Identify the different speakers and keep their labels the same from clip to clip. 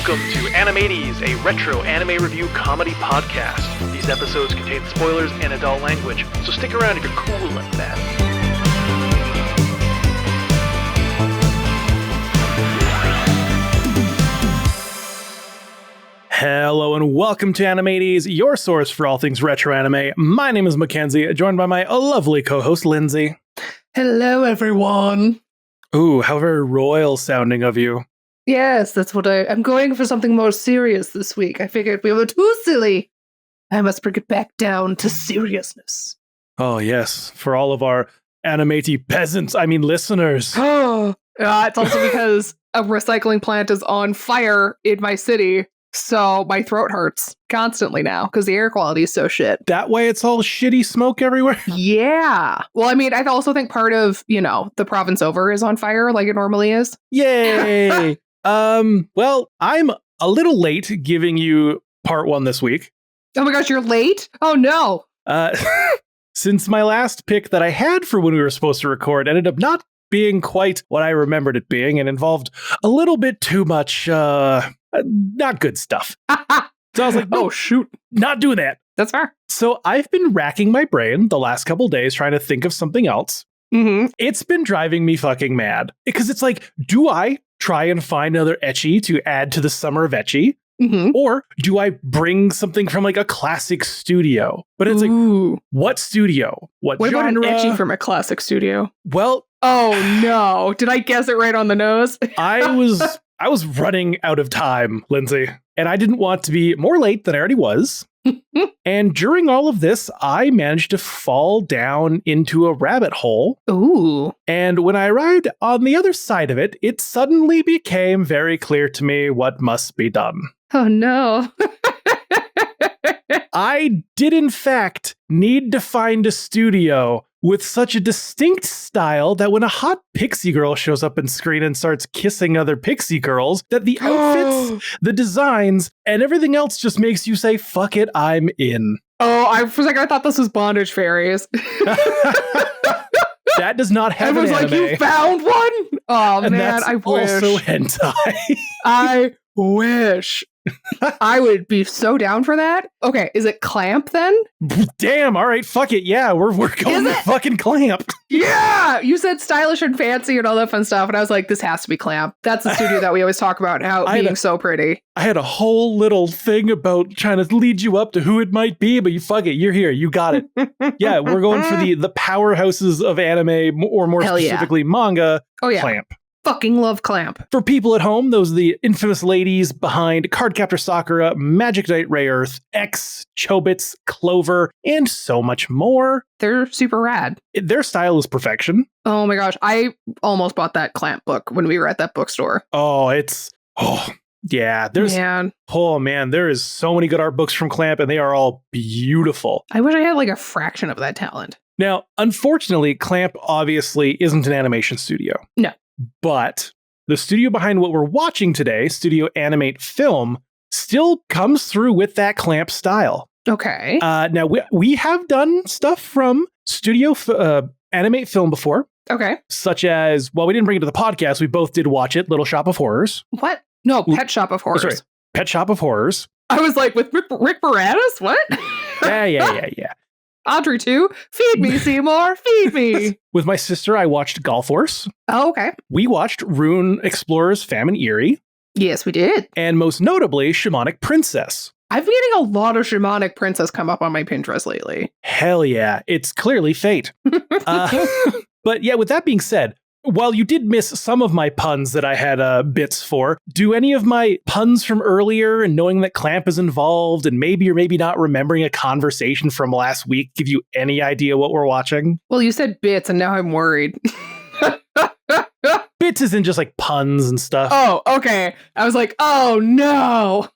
Speaker 1: Welcome to Animates, a retro anime review comedy podcast. These episodes contain spoilers and adult language, so stick around if you're cool like that. Hello and welcome to Animates, your source for all things retro anime. My name is Mackenzie, joined by my lovely co-host Lindsay.
Speaker 2: Hello, everyone.
Speaker 1: Ooh, how very royal sounding of you.
Speaker 2: Yes, that's what I'm going for something more serious this week. I figured we were too silly. I must bring it back down to seriousness.
Speaker 1: Oh, yes, for all of our animate peasants, listeners.
Speaker 2: Oh, it's also because a recycling plant is on fire in my city, so my throat hurts constantly now because the air quality is so shit.
Speaker 1: That way it's all shitty smoke everywhere?
Speaker 2: Yeah. Well, I also think part of, the province over is on fire like it normally is.
Speaker 1: Yay! Well, I'm a little late giving you part one this week.
Speaker 2: Oh my gosh, you're late? Oh no.
Speaker 1: Since my last pick that I had for when we were supposed to record ended up not being quite what I remembered it being and involved a little bit too much, not good stuff. So I was like, oh shoot, not doing that.
Speaker 2: That's fair.
Speaker 1: So I've been racking my brain the last couple days trying to think of something else.
Speaker 2: Mm-hmm.
Speaker 1: It's been driving me fucking mad because it's like, do I try and find another ecchi to add to the summer of ecchi?
Speaker 2: Mm-hmm.
Speaker 1: Or do I bring something from like a classic studio? But it's like, what studio? What genre?
Speaker 2: About an ecchi from a classic studio?
Speaker 1: Well,
Speaker 2: oh no. Did I guess it right on the nose?
Speaker 1: I was running out of time, Lindsay, and I didn't want to be more late than I already was. And during all of this, I managed to fall down into a rabbit hole.
Speaker 2: Ooh.
Speaker 1: And when I arrived on the other side of it, it suddenly became very clear to me what must be done.
Speaker 2: Oh no.
Speaker 1: I did, in fact, need to find a studio with such a distinct style that when a hot pixie girl shows up on screen and starts kissing other pixie girls, that the outfits, the designs, and everything else just makes you say, fuck it, I'm in.
Speaker 2: Oh, I thought this was Bondage Fairies.
Speaker 1: That does not have an anime.
Speaker 2: I was like, you found one? Oh,
Speaker 1: and
Speaker 2: man,
Speaker 1: that's
Speaker 2: I wish.
Speaker 1: Also hentai.
Speaker 2: I wish. I would be so down for that. Okay, is it Clamp then?
Speaker 1: Damn, all right, fuck it. Yeah, we're going with fucking Clamp.
Speaker 2: Yeah, you said stylish and fancy and all that fun stuff, and I was like, this has to be Clamp. That's the studio that we always talk about, how being so pretty.
Speaker 1: I had a whole little thing about trying to lead you up to who it might be, but you fuck it, you're here, you got it. Yeah, we're going for the powerhouses of anime, or more specifically manga, Clamp.
Speaker 2: Fucking love Clamp.
Speaker 1: For people at home, those are the infamous ladies behind Cardcaptor Sakura, Magic Knight Ray Earth, X, Chobits, Clover, and so much more.
Speaker 2: They're super rad.
Speaker 1: Their style is perfection.
Speaker 2: Oh my gosh, I almost bought that Clamp book when we were at that bookstore.
Speaker 1: Yeah, there is so many good art books from Clamp, and they are all beautiful.
Speaker 2: I wish I had like a fraction of that talent.
Speaker 1: Now, unfortunately, Clamp obviously isn't an animation studio.
Speaker 2: No.
Speaker 1: But the studio behind what we're watching today, Studio Animate Film, still comes through with that Clamp style.
Speaker 2: Okay.
Speaker 1: Now, we have done stuff from Studio Animate Film before.
Speaker 2: Okay.
Speaker 1: Such as, well, we didn't bring it to the podcast. We both did watch it, Little Shop of Horrors.
Speaker 2: What? No, Pet Shop of Horrors.
Speaker 1: Sorry, Pet Shop of Horrors.
Speaker 2: I was like, with Rick Moranis? What?
Speaker 1: Yeah.
Speaker 2: Audrey 2, feed me, Seymour, feed me.
Speaker 1: With my sister, I watched Golf Force.
Speaker 2: Oh, okay.
Speaker 1: We watched Rune Explorer's Famine Eerie.
Speaker 2: Yes, we did.
Speaker 1: And most notably, Shamanic Princess.
Speaker 2: I've been getting a lot of Shamanic Princess come up on my Pinterest lately.
Speaker 1: Hell yeah, it's clearly fate. But yeah, with that being said, while you did miss some of my puns that I had bits for, do any of my puns from earlier and knowing that Clamp is involved and maybe or maybe not remembering a conversation from last week give you any idea what we're watching?
Speaker 2: Well, you said bits and now I'm worried.
Speaker 1: Bits isn't just like puns and stuff.
Speaker 2: Oh, okay. I was like, oh no.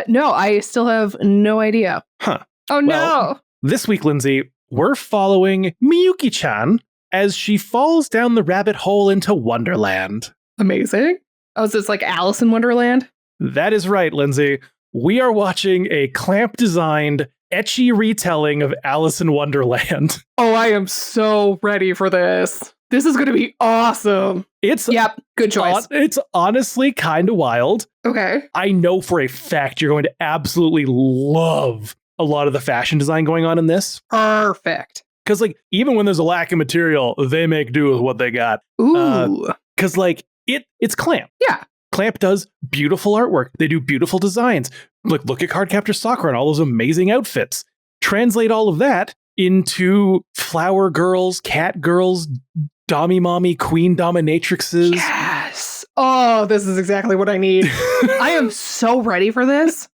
Speaker 2: No, I still have no idea.
Speaker 1: Huh.
Speaker 2: Oh no.
Speaker 1: This week, Lindsay, we're following Miyuki-Chan as she falls down the rabbit hole into Wonderland.
Speaker 2: Amazing. Oh, is this like Alice in Wonderland?
Speaker 1: That is right, Lindsay. We are watching a Clamp-designed, ecchi retelling of Alice in Wonderland.
Speaker 2: Oh, I am so ready for this. This is going to be awesome. Yep, good choice.
Speaker 1: It's honestly kind of wild.
Speaker 2: Okay.
Speaker 1: I know for a fact you're going to absolutely love a lot of the fashion design going on in this.
Speaker 2: Perfect.
Speaker 1: Because, like, even when there's a lack of material, they make do with what they got.
Speaker 2: Ooh.
Speaker 1: Because, like, it's Clamp.
Speaker 2: Yeah.
Speaker 1: Clamp does beautiful artwork. They do beautiful designs. Look at Cardcaptor Sakura and all those amazing outfits. Translate all of that into flower girls, cat girls, dommy mommy, queen dominatrixes.
Speaker 2: Yes. Oh, this is exactly what I need. I am so ready for this.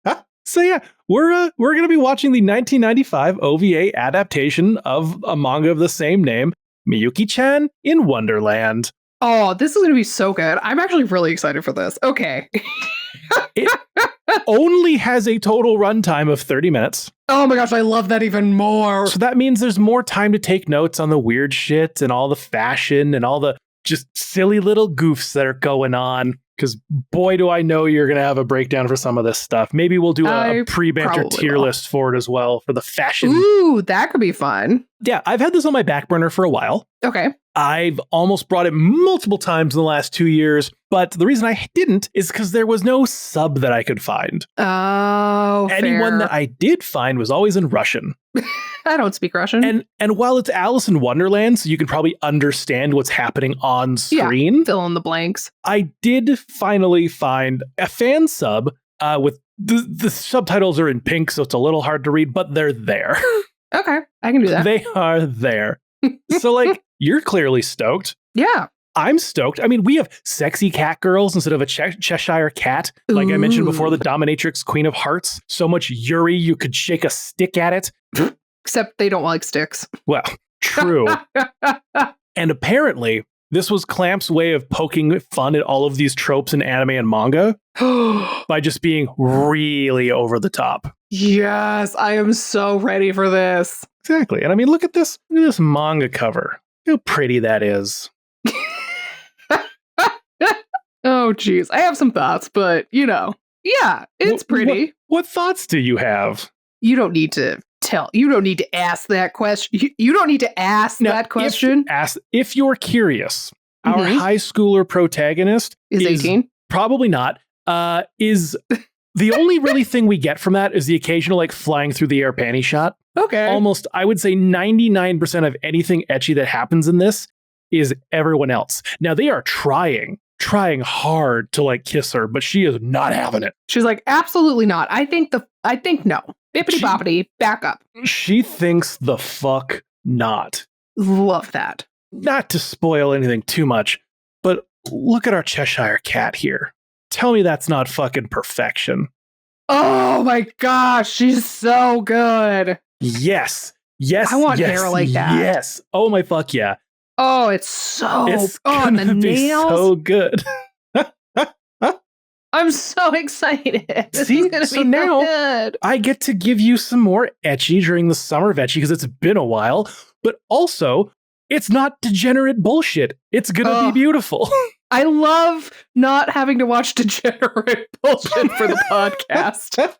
Speaker 1: So yeah, we're going to be watching the 1995 OVA adaptation of a manga of the same name, Miyuki-Chan in Wonderland.
Speaker 2: Oh, this is going to be so good. I'm actually really excited for this. Okay.
Speaker 1: It only has a total runtime of 30 minutes.
Speaker 2: Oh my gosh, I love that even more.
Speaker 1: So that means there's more time to take notes on the weird shit and all the fashion and all the just silly little goofs that are going on. Because boy, do I know you're going to have a breakdown for some of this stuff. Maybe we'll do a pre-banter tier list for it as well for the fashion.
Speaker 2: Ooh, that could be fun.
Speaker 1: Yeah, I've had this on my back burner for a while.
Speaker 2: Okay.
Speaker 1: I've almost brought it multiple times in the last 2 years, but the reason I didn't is because there was no sub that I could find.
Speaker 2: Oh,
Speaker 1: anyone that I did find was always in Russian.
Speaker 2: I don't speak Russian.
Speaker 1: And while it's Alice in Wonderland, so you can probably understand what's happening on screen.
Speaker 2: Yeah, fill in the blanks.
Speaker 1: I did finally find a fan sub with the subtitles are in pink, so it's a little hard to read, but they're there.
Speaker 2: Okay, I can do that.
Speaker 1: They are there. So, like, you're clearly stoked.
Speaker 2: Yeah.
Speaker 1: I'm stoked. I mean, we have sexy cat girls instead of a Cheshire cat. Like I mentioned before, the dominatrix Queen of Hearts. So much Yuri, you could shake a stick at it.
Speaker 2: Except they don't like sticks.
Speaker 1: Well, true. And apparently, this was Clamp's way of poking fun at all of these tropes in anime and manga by just being really over the top.
Speaker 2: Yes, I am so ready for this.
Speaker 1: Exactly. And I mean, look at this manga cover. How pretty that is.
Speaker 2: Oh, geez. I have some thoughts, but, yeah, it's pretty.
Speaker 1: What thoughts do you have?
Speaker 2: You don't need to ask that question. You don't need to ask that question.
Speaker 1: If you're curious, our high schooler protagonist
Speaker 2: is 18?
Speaker 1: Probably not. Is the only really thing we get from that is the occasional, like, flying through the air panty shot.
Speaker 2: Okay.
Speaker 1: Almost, I would say 99% of anything ecchi that happens in this is everyone else. Now, they are trying hard to, like, kiss her, but she is not having it.
Speaker 2: She's like, absolutely not. I think no. Bippity boppity, back up.
Speaker 1: She thinks the fuck not.
Speaker 2: Love that.
Speaker 1: Not to spoil anything too much, but look at our Cheshire cat here. Tell me that's not fucking perfection.
Speaker 2: Oh my gosh, she's so good.
Speaker 1: Yes.
Speaker 2: I want hair like that.
Speaker 1: Yes. Oh my fuck yeah.
Speaker 2: Oh, it's
Speaker 1: gonna
Speaker 2: the
Speaker 1: be
Speaker 2: nails.
Speaker 1: so good.
Speaker 2: I'm so excited. This is gonna be so
Speaker 1: now
Speaker 2: good.
Speaker 1: I get to give you some more ecchi during the summer of ecchi because it's been a while, but also it's not degenerate bullshit. It's gonna be beautiful.
Speaker 2: I love not having to watch degenerate bullshit for the podcast.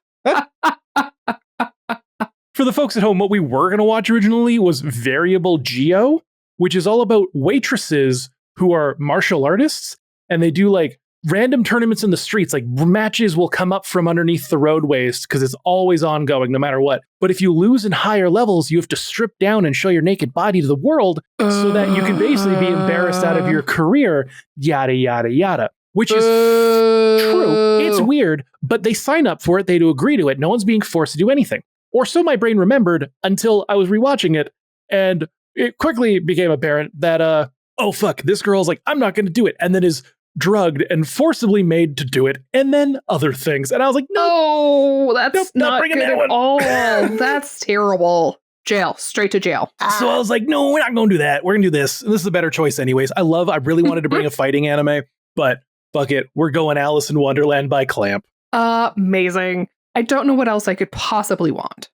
Speaker 1: For the folks at home, what we were going to watch originally was Variable Geo, which is all about waitresses who are martial artists, and they do, like, random tournaments in the streets. Like, matches will come up from underneath the roadways because it's always ongoing no matter what. But if you lose in higher levels, you have to strip down and show your naked body to the world so that you can basically be embarrassed out of your career, yada, yada, yada. Which is true. It's weird, but they sign up for it. They do agree to it. No one's being forced to do anything. Or so my brain remembered until I was rewatching it. And it quickly became apparent that, oh, fuck, this girl's like, I'm not going to do it. And then is drugged and forcibly made to do it, and then other things. And I was like,
Speaker 2: no, that's not good at all. That's terrible. Jail, straight to jail.
Speaker 1: So I was like, no, we're not going to do that. We're going to do this. And this is a better choice anyways. I really wanted to bring a fighting anime, but fuck it. We're going Alice in Wonderland by Clamp.
Speaker 2: Amazing. I don't know what else I could possibly want.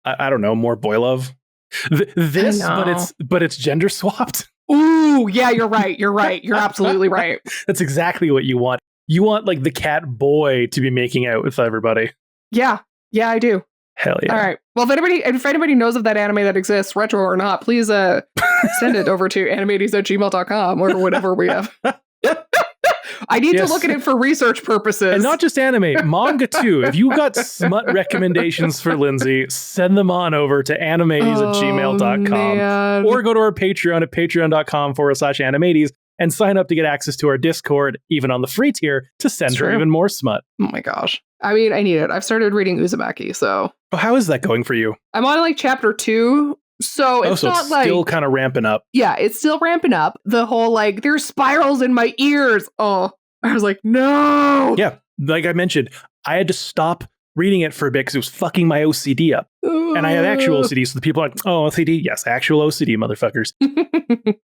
Speaker 1: I don't know, more boy love. This, but it's gender swapped.
Speaker 2: Ooh, yeah, you're right. You're absolutely right.
Speaker 1: That's exactly what you want. You want, like, the cat boy to be making out with everybody.
Speaker 2: Yeah, I do.
Speaker 1: Hell yeah.
Speaker 2: All right. Well, if anybody knows of that anime that exists, retro or not, please send it over to animates@gmail.com or whatever we have. I need to look at it for research purposes.
Speaker 1: And not just anime, manga too. If you got smut recommendations for Lindsay, send them on over to animates@gmail.com or go to our Patreon at patreon.com/animates and sign up to get access to our Discord, even on the free tier, to send her even more smut.
Speaker 2: Oh my gosh. I mean, I need it. I've started reading Uzumaki, so.
Speaker 1: Oh, how is that going for you?
Speaker 2: I'm on like chapter 2. So it's not
Speaker 1: it's
Speaker 2: like
Speaker 1: still kind of ramping up.
Speaker 2: Yeah, it's still ramping up. The whole like there's spirals in my ears. Oh, I was like, no.
Speaker 1: Yeah, like I mentioned, I had to stop reading it for a bit because it was fucking my OCD up. And I have actual OCD, so the people are like, oh, OCD? Yes, actual OCD, motherfuckers.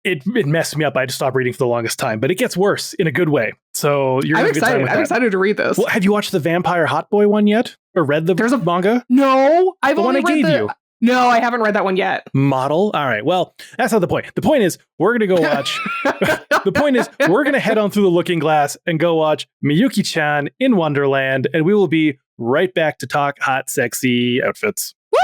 Speaker 1: it messed me up. I had to stop reading for the longest time, but it gets worse in a good way. So
Speaker 2: I'm excited. I'm excited to read this.
Speaker 1: Well, have you watched the Vampire Hot Boy one yet? Or read the manga?
Speaker 2: No, I've
Speaker 1: the
Speaker 2: only
Speaker 1: one I gave you.
Speaker 2: No, I haven't read that one yet.
Speaker 1: Model? All right. Well, that's not the point. The point is, we're going to go watch. The point is, we're going to head on through the looking glass and go watch Miyuki-Chan in Wonderland, and we will be right back to talk hot, sexy outfits.
Speaker 2: Woo!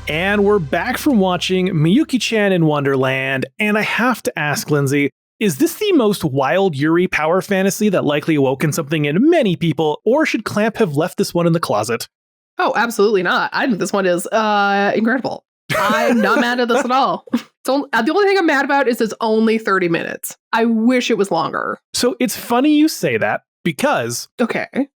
Speaker 1: And we're back from watching Miyuki-Chan in Wonderland, and I have to ask, Lindsay, is this the most wild Yuri power fantasy that likely awoken something in many people, or should Clamp have left this one in the closet?
Speaker 2: Oh, absolutely not. I think this one is incredible. I'm not mad at this at all. So the only thing I'm mad about is it's only 30 minutes. I wish it was longer.
Speaker 1: So it's funny you say that, because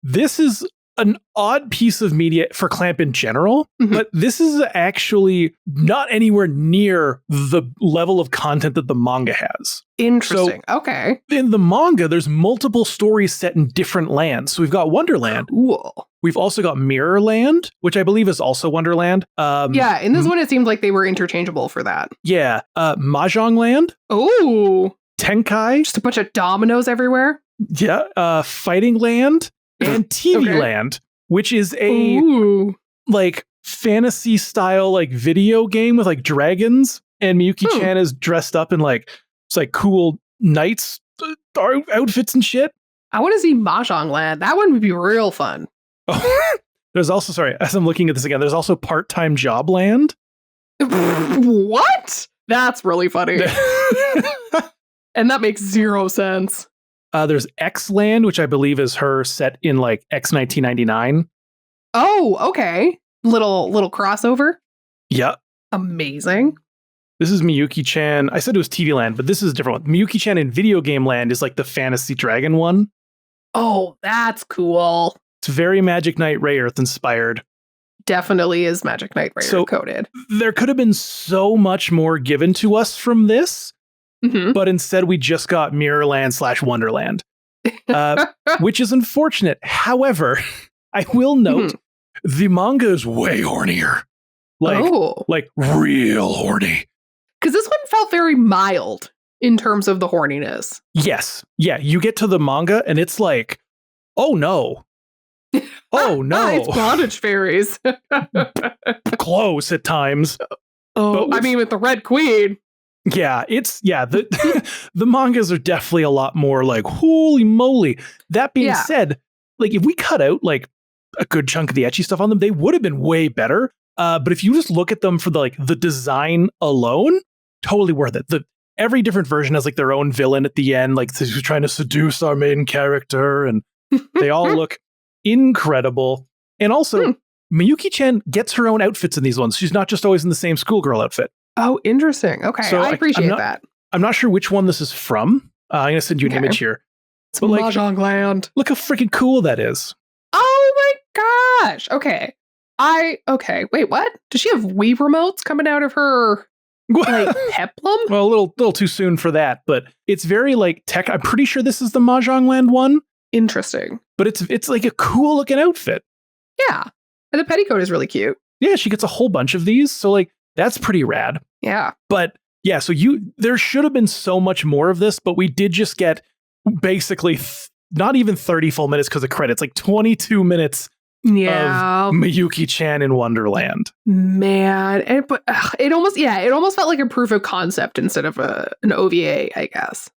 Speaker 1: this is an odd piece of media for Clamp in general, but this is actually not anywhere near the level of content that the manga has.
Speaker 2: Interesting.
Speaker 1: So, in the manga, there's multiple stories set in different lands. So we've got Wonderland.
Speaker 2: Cool.
Speaker 1: We've also got Mirrorland, which I believe is also Wonderland.
Speaker 2: Yeah, in this one, it seemed like they were interchangeable for that.
Speaker 1: Yeah. Mahjongland.
Speaker 2: Oh.
Speaker 1: Tenkai.
Speaker 2: Just a bunch of dominoes everywhere.
Speaker 1: Yeah. Fighting Land. And TV Land, which is a like fantasy style like video game with like dragons, and Miyuki-Chan is dressed up in like it's like cool knights outfits and shit.
Speaker 2: I want to see Mahjongland. That one would be real fun.
Speaker 1: Oh, there's also, sorry, as I'm looking at this again, there's also Part-Time Job Land.
Speaker 2: What? That's really funny. And that makes zero sense.
Speaker 1: There's X-Land, which I believe is her set in like X 1999.
Speaker 2: Oh, okay. Little crossover.
Speaker 1: Yep.
Speaker 2: Amazing.
Speaker 1: This is Miyuki-Chan. I said it was TV Land, but this is a different one. Miyuki-Chan in Video Game Land is like the Fantasy Dragon one.
Speaker 2: Oh, that's cool.
Speaker 1: It's very Magic Knight Rayearth inspired.
Speaker 2: Definitely is Magic Knight Rayearth coded.
Speaker 1: There could have been so much more given to us from this. But instead, we just got Mirrorland/Wonderland, which is unfortunate. However, I will note the manga is way hornier, like real horny.
Speaker 2: Because this one felt very mild in terms of the horniness.
Speaker 1: Yes, yeah. You get to the manga and it's like, oh no, oh no,
Speaker 2: it's bondage fairies.
Speaker 1: Close at times.
Speaker 2: Oh, I mean, with the Red Queen.
Speaker 1: Yeah, the the mangas are definitely a lot more like, holy moly. That being said, like if we cut out like a good chunk of the ecchi stuff on them, they would have been way better. But if you just look at them for the design alone, totally worth it. Every different version has like their own villain at the end, like who's trying to seduce our main character, and they all look incredible. And also, Miyuki-Chan gets her own outfits in these ones. She's not just always in the same schoolgirl outfit.
Speaker 2: Oh, interesting. Okay, so I appreciate that.
Speaker 1: I'm not sure which one this is from. I'm going to send you an image here.
Speaker 2: It's Mahjongland.
Speaker 1: Look how freaking cool that is.
Speaker 2: Oh my gosh. Okay. Wait, what? Does she have Wii remotes coming out of her like peplum?
Speaker 1: Well, a little too soon for that, but it's very like tech. I'm pretty sure this is the Mahjongland one.
Speaker 2: Interesting.
Speaker 1: But it's like a cool looking outfit.
Speaker 2: Yeah. And the petticoat is really cute.
Speaker 1: Yeah, she gets a whole bunch of these. So like that's pretty rad.
Speaker 2: Yeah.
Speaker 1: But yeah, so there should have been so much more of this, but we did just get basically not even 30 full minutes because of credits, like 22 minutes
Speaker 2: Yeah.
Speaker 1: of Miyuki-Chan in Wonderland.
Speaker 2: Man. It almost felt like a proof of concept instead of an OVA, I guess.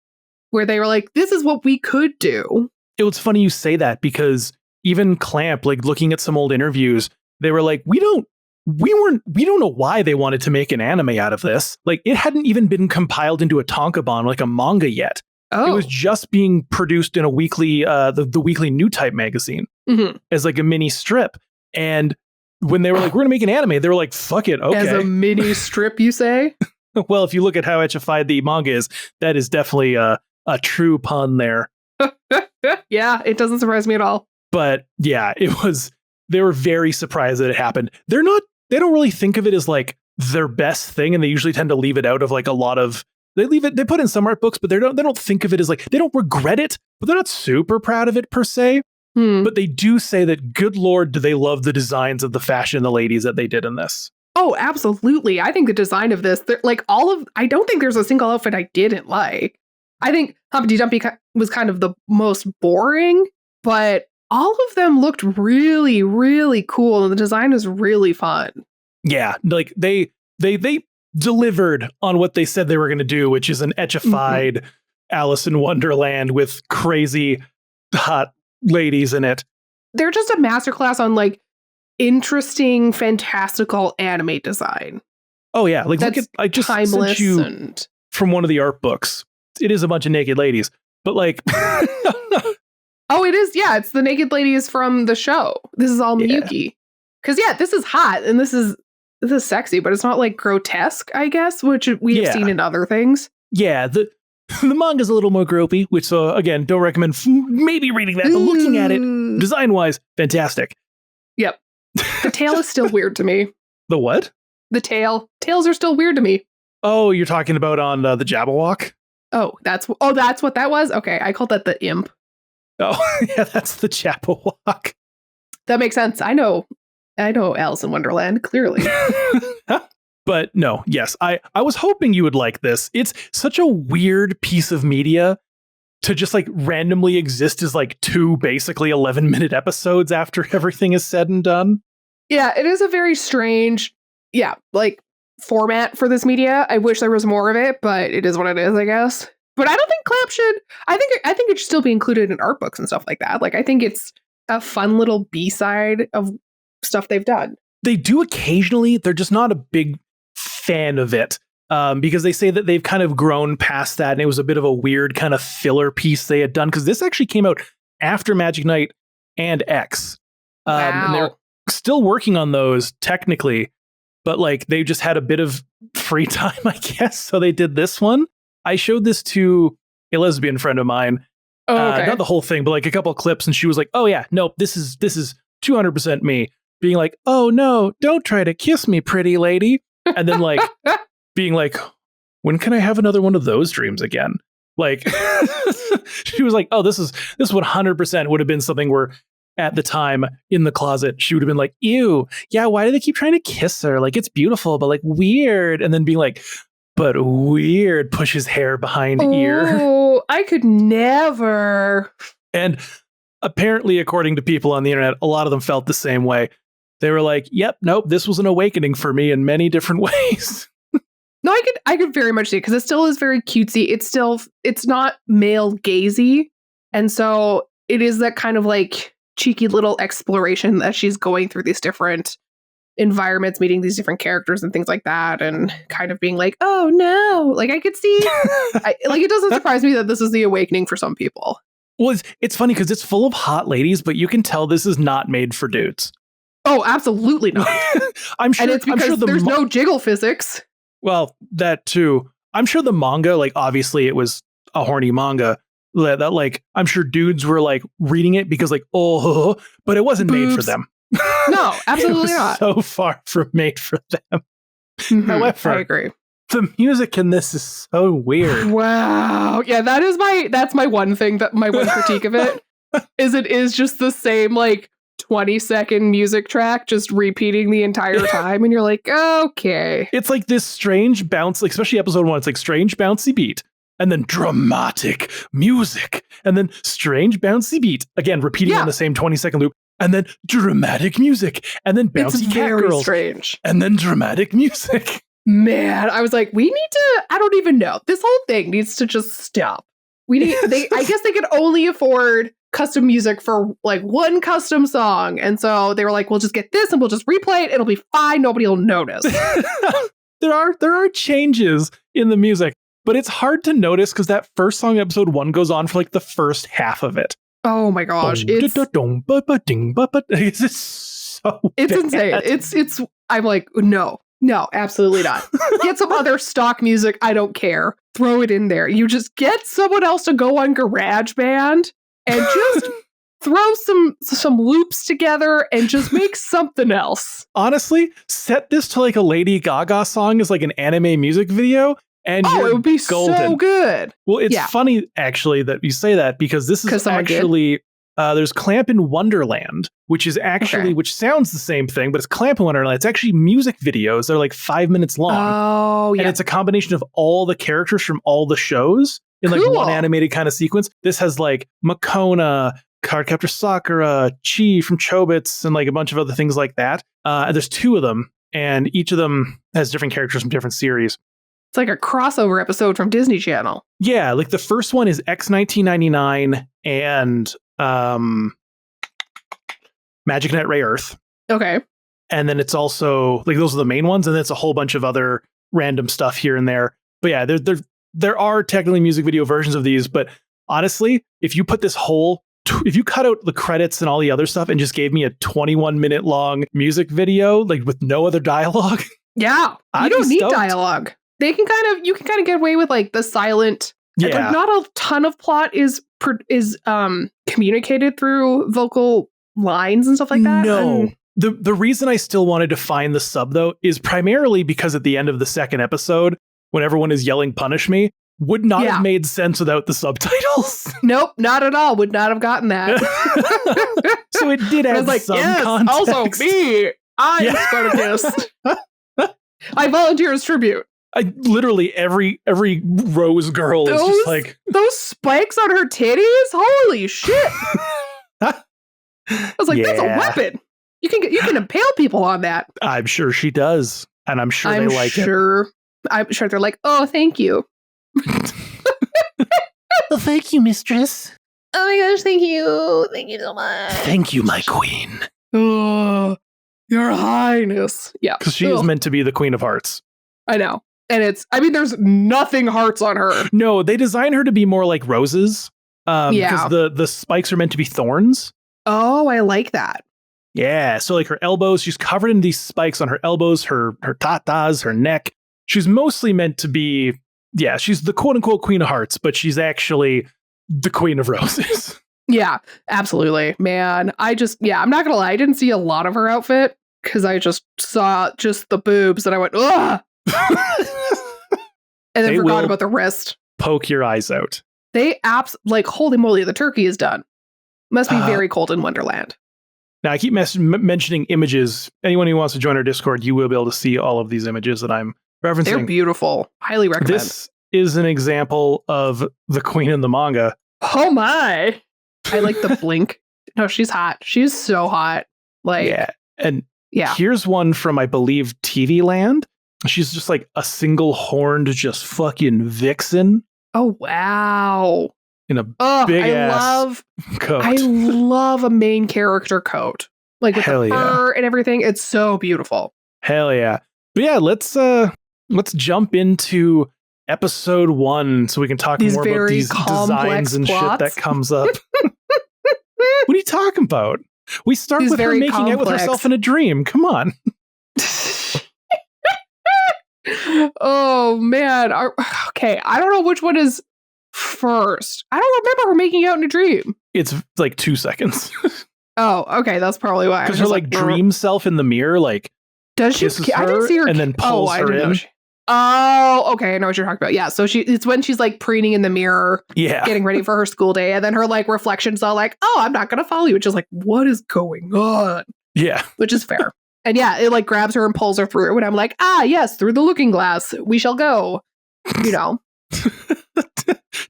Speaker 2: Where they were like, this is what we could do.
Speaker 1: It was funny you say that because even Clamp, like looking at some old interviews, they were like, we don't know why they wanted to make an anime out of this. Like it hadn't even been compiled into a tankobon, like a manga yet.
Speaker 2: Oh.
Speaker 1: It was just being produced in a weekly, the weekly New Type magazine as like a mini strip. And when they were like, we're going to make an anime, they were like, fuck it. Okay.
Speaker 2: As a mini strip, you say?
Speaker 1: Well, if you look at how etchified the manga is, that is definitely a true pun there.
Speaker 2: Yeah, it doesn't surprise me at all.
Speaker 1: But yeah, they were very surprised that it happened. They don't really think of it as like their best thing. And they usually tend to leave it out of like a lot of, they put in some art books, but they don't think of it as like, they don't regret it, but they're not super proud of it per se. But they do say that, good Lord, do they love the designs of the fashion the ladies that they did in this.
Speaker 2: Oh, absolutely. I think the design of this, like I don't think there's a single outfit I didn't like. I think Humpty Dumpty was kind of the most boring, but all of them looked really, really cool. And the design was really fun. Yeah,
Speaker 1: like they delivered on what they said they were going to do, which is an etchified Alice in Wonderland with crazy hot ladies in it.
Speaker 2: They're just a masterclass on like interesting, fantastical anime design.
Speaker 1: Oh yeah, like
Speaker 2: that's
Speaker 1: look at, I just
Speaker 2: timeless
Speaker 1: sent you from one of the art books. It is a bunch of naked ladies, but like
Speaker 2: oh, it is. Yeah, it's the naked ladies from the show. This is all Miyuki. Because this is hot and this is sexy, but it's not like grotesque, I guess, which we have seen in other things.
Speaker 1: Yeah, the manga's a little more gropey, which again, don't recommend maybe reading that, but looking at it, design-wise, fantastic.
Speaker 2: Yep. The tail is still weird to me.
Speaker 1: The what?
Speaker 2: The tail. Tails are still weird to me.
Speaker 1: Oh, you're talking about on the Jabberwock?
Speaker 2: Oh, that's what that was? Okay, I called that the imp.
Speaker 1: Oh, yeah, that's the Jabberwock.
Speaker 2: That makes sense. I know Alice in Wonderland, clearly.
Speaker 1: But no, yes, I was hoping you would like this. It's such a weird piece of media to just like randomly exist as like two basically 11-minute episodes after everything is said and done.
Speaker 2: Yeah, it is a very strange, like format for this media. I wish there was more of it, but it is what it is, I guess. But I don't think Clamp should. I think it should still be included in art books and stuff like that. Like I think it's a fun little B-side of stuff they've done.
Speaker 1: They do occasionally. They're just not a big fan of it because they say that they've kind of grown past that, and it was a bit of a weird kind of filler piece they had done because this actually came out after Magic Knight and X.
Speaker 2: Wow.
Speaker 1: And they're still working on those technically, but like they just had a bit of free time, I guess. So they did this one. I showed this to a lesbian friend of mine.
Speaker 2: Oh, okay.
Speaker 1: Not the whole thing, but like a couple of clips, and she was like, "Oh yeah, nope, this is 200% me." Being like, "Oh no, don't try to kiss me, pretty lady," and then like being like, "When can I have another one of those dreams again?" Like she was like, "Oh, this 100% would have been something where at the time in the closet she would have been like, ew, yeah, why do they keep trying to kiss her? Like it's beautiful, but like weird," and then being like, "But weird," pushes hair behind ear.
Speaker 2: Oh, I could never.
Speaker 1: And apparently, according to people on the internet, a lot of them felt the same way. They were like, "Yep, nope, this was an awakening for me in many different ways."
Speaker 2: No, I could very much see it because it still is very cutesy. It's not male gazy, and so it is that kind of like cheeky little exploration that she's going through these different environments, meeting these different characters and things like that, and kind of being like, "Oh no!" Like I could see, like it doesn't surprise me that this is the awakening for some people.
Speaker 1: Well, it's funny because it's full of hot ladies, but you can tell this is not made for dudes.
Speaker 2: Oh, absolutely not.
Speaker 1: I'm sure.
Speaker 2: And it's because there's no jiggle physics.
Speaker 1: Well, that too. I'm sure the manga, like obviously it was a horny manga that like I'm sure dudes were like reading it because like, oh, but it wasn't made for them.
Speaker 2: No, absolutely not.
Speaker 1: So far from made for them. However,
Speaker 2: I agree.
Speaker 1: The music in this is so weird.
Speaker 2: Wow. Yeah, that's my one thing, that my one critique of it is it is just the same like 20-second music track just repeating the entire time, and you're like, okay.
Speaker 1: It's like this strange bounce, like, especially episode 1, it's like strange bouncy beat, and then dramatic music, and then strange bouncy beat, again repeating on the same 20-second loop. and then dramatic music, and then bouncy
Speaker 2: It's
Speaker 1: cat
Speaker 2: very
Speaker 1: girls,
Speaker 2: strange.
Speaker 1: and then dramatic music.
Speaker 2: Man, I was like, we need to, I don't even know. This whole thing needs to just stop. I guess they could only afford custom music for like one custom song. And so they were like, we'll just get this and we'll just replay it. It'll be fine. Nobody will notice.
Speaker 1: There are changes in the music, but it's hard to notice because that first song, episode 1, goes on for like the first half of it.
Speaker 2: Oh my gosh. It's
Speaker 1: so
Speaker 2: insane. It's I'm like, no, absolutely not. Get some other stock music. I don't care. Throw it in there. You just get someone else to go on GarageBand and just throw some loops together and just make something else.
Speaker 1: Honestly, set this to like a Lady Gaga song as like an anime music video, and
Speaker 2: it would be
Speaker 1: golden.
Speaker 2: So good.
Speaker 1: Well, it's funny actually that you say that because this is actually there's Clamp in Wonderland, which is actually which sounds the same thing, but it's Clamp in Wonderland. It's actually music videos. They're like 5 minutes long.
Speaker 2: Oh, yeah.
Speaker 1: And it's a combination of all the characters from all the shows in like one animated kind of sequence. This has like Makona, Cardcaptor Sakura, Chi from Chobits, and like a bunch of other things like that. There's 2 of them, and each of them has different characters from different series.
Speaker 2: It's like a crossover episode from Disney Channel.
Speaker 1: Yeah, like the first one is X 1999 and Magic Knight Ray Earth.
Speaker 2: Okay.
Speaker 1: And then it's also like those are the main ones, and then it's a whole bunch of other random stuff here and there. But yeah, there are technically music video versions of these, but honestly, if you put if you cut out the credits and all the other stuff and just gave me a 21-minute long music video, like with no other dialogue.
Speaker 2: Yeah. You don't need dialogue. You can kind of get away with like the silent.
Speaker 1: Yeah.
Speaker 2: Like not a ton of plot is communicated through vocal lines and stuff like that.
Speaker 1: No. The reason I still wanted to find the sub though is primarily because at the end of the second episode, when everyone is yelling "Punish me," would not have made sense without the subtitles.
Speaker 2: Nope, not at all. Would not have gotten that.
Speaker 1: So it did add some context.
Speaker 2: Also me. I'm Spartacus. I volunteer as tribute.
Speaker 1: Literally every Rose girl is just like
Speaker 2: those spikes on her titties. Holy shit! I was like, that's a weapon. You can impale people on that.
Speaker 1: I'm sure she does, and I'm sure they like it.
Speaker 2: I'm sure they're like, oh, thank you.
Speaker 1: Well, thank you, mistress.
Speaker 2: Oh my gosh, thank you so much.
Speaker 1: Thank you, my queen.
Speaker 2: Oh, your highness. Yeah,
Speaker 1: because she is meant to be the Queen of Hearts.
Speaker 2: I know. And there's nothing hearts on her.
Speaker 1: No, they design her to be more like roses. Because the spikes are meant to be thorns.
Speaker 2: Oh, I like that.
Speaker 1: Yeah, so like her elbows, she's covered in these spikes on her elbows, her tatas, her neck. She's mostly meant to be, she's the quote unquote Queen of Hearts, but she's actually the Queen of Roses. Yeah,
Speaker 2: absolutely. Man, I'm not gonna lie, I didn't see a lot of her outfit because I just saw just the boobs and I went, ugh. And then forgot about the wrist.
Speaker 1: Poke your eyes out.
Speaker 2: They holy moly, the turkey is done. Must be very cold in Wonderland.
Speaker 1: Now, I keep mentioning images. Anyone who wants to join our Discord, you will be able to see all of these images that I'm referencing.
Speaker 2: They're beautiful. Highly recommend.
Speaker 1: This is an example of the queen in the manga.
Speaker 2: Oh my. I like the blink. No, she's hot. She's so hot.
Speaker 1: Here's one from, I believe, TV Land. She's just like a single horned, just fucking vixen.
Speaker 2: Oh, wow.
Speaker 1: In a big ass coat.
Speaker 2: I love a main character coat. Like with the fur and everything. It's so beautiful.
Speaker 1: Hell yeah. But yeah, let's jump into episode 1 so we can talk more about these designs and shit that comes up. What are you talking about? We start with her making out with herself in a dream. Come on.
Speaker 2: Oh man. Okay, I don't know which one is first. I don't remember her making out in a dream.
Speaker 1: It's like 2 seconds.
Speaker 2: Oh, okay, that's probably why.
Speaker 1: Because her like dream self in the mirror, like,
Speaker 2: does she? I didn't see her,
Speaker 1: and then pulls her in.
Speaker 2: Oh, okay, I know what you're talking about. Yeah, so it's when she's like preening in the mirror, getting ready for her school day, and then her like reflections all like, "Oh, I'm not gonna follow you," which is like, what is going on?
Speaker 1: Yeah,
Speaker 2: which is fair. And yeah, it like grabs her and pulls her through, and I'm like, yes, through the looking glass, we shall go. You know.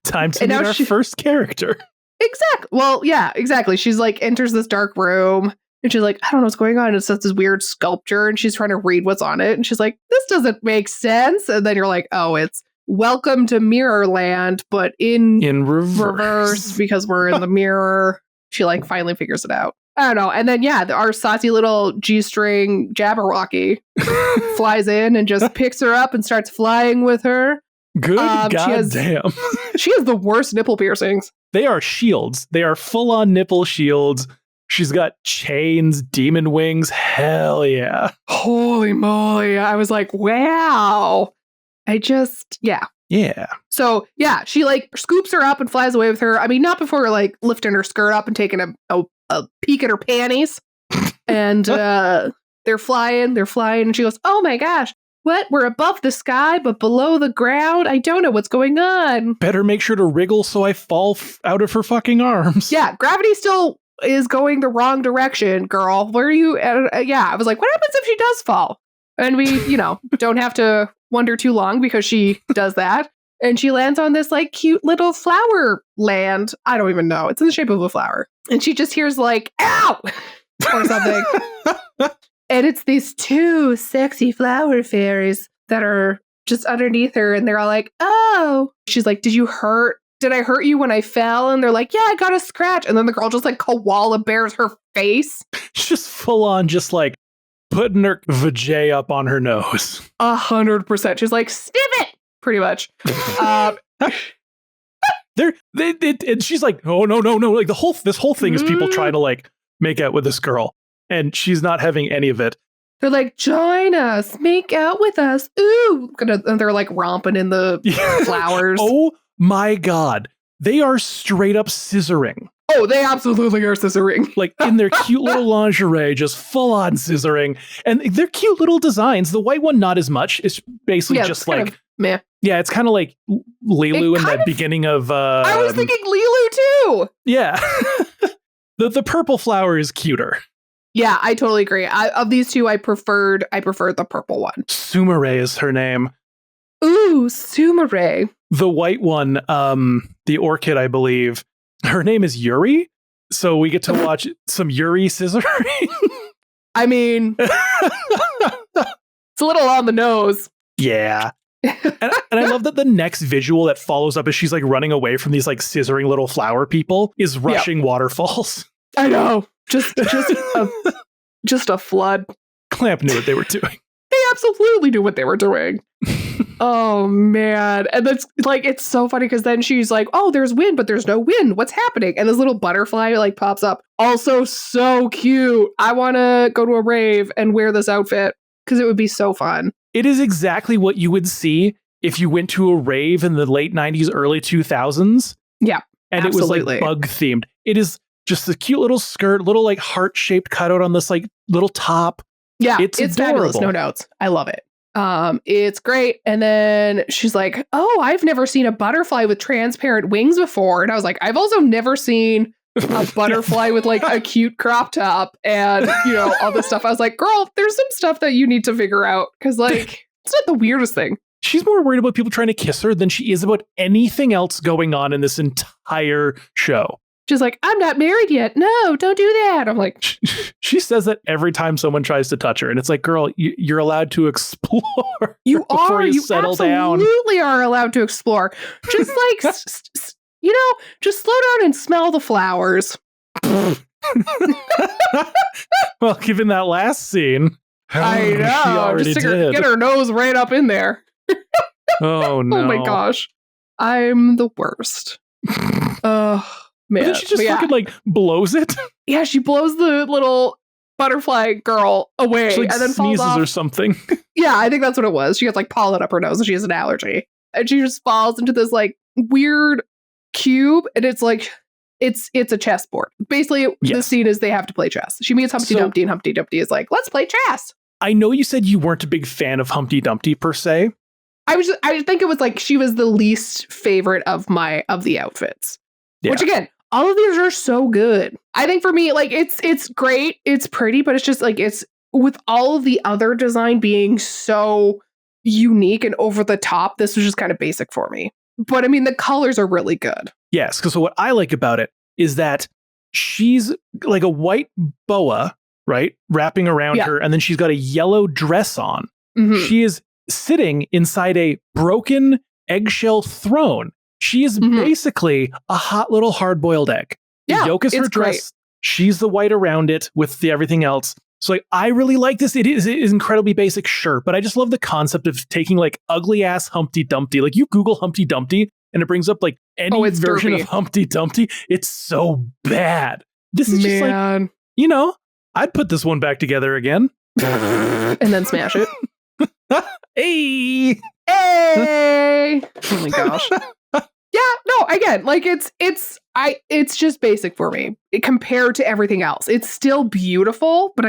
Speaker 1: Time to meet our first character.
Speaker 2: Exactly. Well, yeah, exactly. She's like enters this dark room and she's like, I don't know what's going on. It's just this weird sculpture and she's trying to read what's on it. And she's like, this doesn't make sense. And then you're like, oh, it's welcome to Mirrorland, but in reverse because we're in the mirror. She like finally figures it out. I don't know. And then, yeah, our saucy little G-string Jabberwocky flies in and just picks her up and starts flying with her.
Speaker 1: Good goddamn.
Speaker 2: She has the worst nipple piercings.
Speaker 1: They are shields. They are full-on nipple shields. She's got chains, demon wings. Hell yeah.
Speaker 2: Holy moly. I was like, wow. Yeah. So, yeah, she like scoops her up and flies away with her. I mean, not before like lifting her skirt up and taking a peek at her panties. And they're flying. And she goes, oh my gosh. What? We're above the sky, but below the ground? I don't know what's going on.
Speaker 1: Better make sure to wriggle so I fall out of her fucking arms.
Speaker 2: Yeah, gravity still is going the wrong direction, girl. Where are you? Yeah, I was like, what happens if she does fall? And we, don't have to wonder too long because she does that. And she lands on this like cute little flower land. I don't even know. It's in the shape of a flower. And she just hears like, ow! Or something. And it's these two sexy flower fairies that are just underneath her. And they're all like, oh. She's like, did I hurt you when I fell? And they're like, yeah, I got a scratch. And then the girl just like koala bears her face.
Speaker 1: Just full on, just like putting her vajay up on her nose.
Speaker 2: 100%. She's like, sniff it, pretty much.
Speaker 1: And she's like, oh, no. Like this whole thing is people trying to like make out with this girl. And she's not having any of it.
Speaker 2: They're like, join us, make out with us. Ooh. And they're like romping in the flowers.
Speaker 1: Oh my God. They are straight up scissoring.
Speaker 2: Oh, they absolutely are scissoring.
Speaker 1: Like in their cute little lingerie, just full on scissoring. And they're cute little designs. The white one, not as much. It's basically just like,
Speaker 2: meh.
Speaker 1: Yeah, it's kind of like Lilu in the beginning of...
Speaker 2: I was thinking Lilu too.
Speaker 1: Yeah. The purple flower is cuter.
Speaker 2: Yeah, I totally agree. Of these two, I preferred the purple one.
Speaker 1: Sumire is her name.
Speaker 2: Ooh, Sumire.
Speaker 1: The white one, the orchid, I believe, her name is Yuri. So we get to watch some Yuri scissoring.
Speaker 2: I mean, it's a little on the nose.
Speaker 1: Yeah. And I love that the next visual that follows up as she's like running away from these like scissoring little flower people is rushing waterfalls.
Speaker 2: I know. Just a flood.
Speaker 1: Clamp knew what they were doing.
Speaker 2: They absolutely knew what they were doing. Oh man. And that's like, it's so funny because then she's like, oh, there's wind, but there's no wind. What's happening? And this little butterfly like pops up. Also so cute. I want to go to a rave and wear this outfit because it would be so fun.
Speaker 1: It is exactly what you would see if you went to a rave in the late 90s, early 2000s.
Speaker 2: Yeah.
Speaker 1: And
Speaker 2: absolutely.
Speaker 1: It was like bug themed. It is just a cute little skirt, little like heart-shaped cutout on this like little top.
Speaker 2: Yeah,
Speaker 1: it's
Speaker 2: fabulous, no doubts. I love it. It's great. And then she's like, oh, I've never seen a butterfly with transparent wings before. And I was like, I've also never seen a butterfly with like a cute crop top and, all this stuff. I was like, girl, there's some stuff that you need to figure out because like, it's not the weirdest thing.
Speaker 1: She's more worried about people trying to kiss her than she is about anything else going on in this entire show.
Speaker 2: She's like, I'm not married yet. No, don't do that. I'm like,
Speaker 1: she says that every time someone tries to touch her. And it's like, girl, you're allowed to explore.
Speaker 2: You are. You
Speaker 1: settle down.
Speaker 2: Absolutely are allowed to explore. Just like, just slow down and smell the flowers.
Speaker 1: Well, given that last scene.
Speaker 2: I know.
Speaker 1: She already
Speaker 2: just
Speaker 1: did.
Speaker 2: Get her nose right up in there.
Speaker 1: Oh, no.
Speaker 2: Oh, my gosh. I'm the worst. Man.
Speaker 1: But then she just fucking like blows it.
Speaker 2: Yeah, she blows the little butterfly girl away
Speaker 1: she, like,
Speaker 2: and then
Speaker 1: sneezes
Speaker 2: falls off.
Speaker 1: or something.
Speaker 2: Yeah, I think that's what it was. She gets like pollen up her nose and she has an allergy. And she just falls into this like weird cube and it's like it's a chessboard. Basically, the scene is they have to play chess. She meets Humpty Dumpty and Humpty Dumpty is like, let's play chess.
Speaker 1: I know you said you weren't a big fan of Humpty Dumpty per se.
Speaker 2: I think it was like she was the least favorite of the outfits. Yeah. Which again, all of these are so good. I think for me, like it's great, it's pretty, but it's just like it's with all of the other design being so unique and over the top, this was just kind of basic for me. But I mean, the colors are really good.
Speaker 1: Yes, because what I like about it, is that she's like a white boa, right? Wrapping around her. And then she's got a yellow dress on.
Speaker 2: Mhm.
Speaker 1: She is sitting inside a broken eggshell throne. She is basically a hot little hard-boiled egg. The yolk is her dress.
Speaker 2: Great.
Speaker 1: She's the white around it with the everything else. So like, I really like this. It is incredibly basic, sure, but I just love the concept of taking like ugly ass Humpty Dumpty. Like you Google Humpty Dumpty and it brings up like any version of Humpty Dumpty. It's so bad. This is just like, you know, I'd put this one back together again.
Speaker 2: And then smash it.
Speaker 1: Hey!
Speaker 2: Oh my gosh. Yeah, no, again, like it's just basic for me compared to everything else. It's still beautiful, but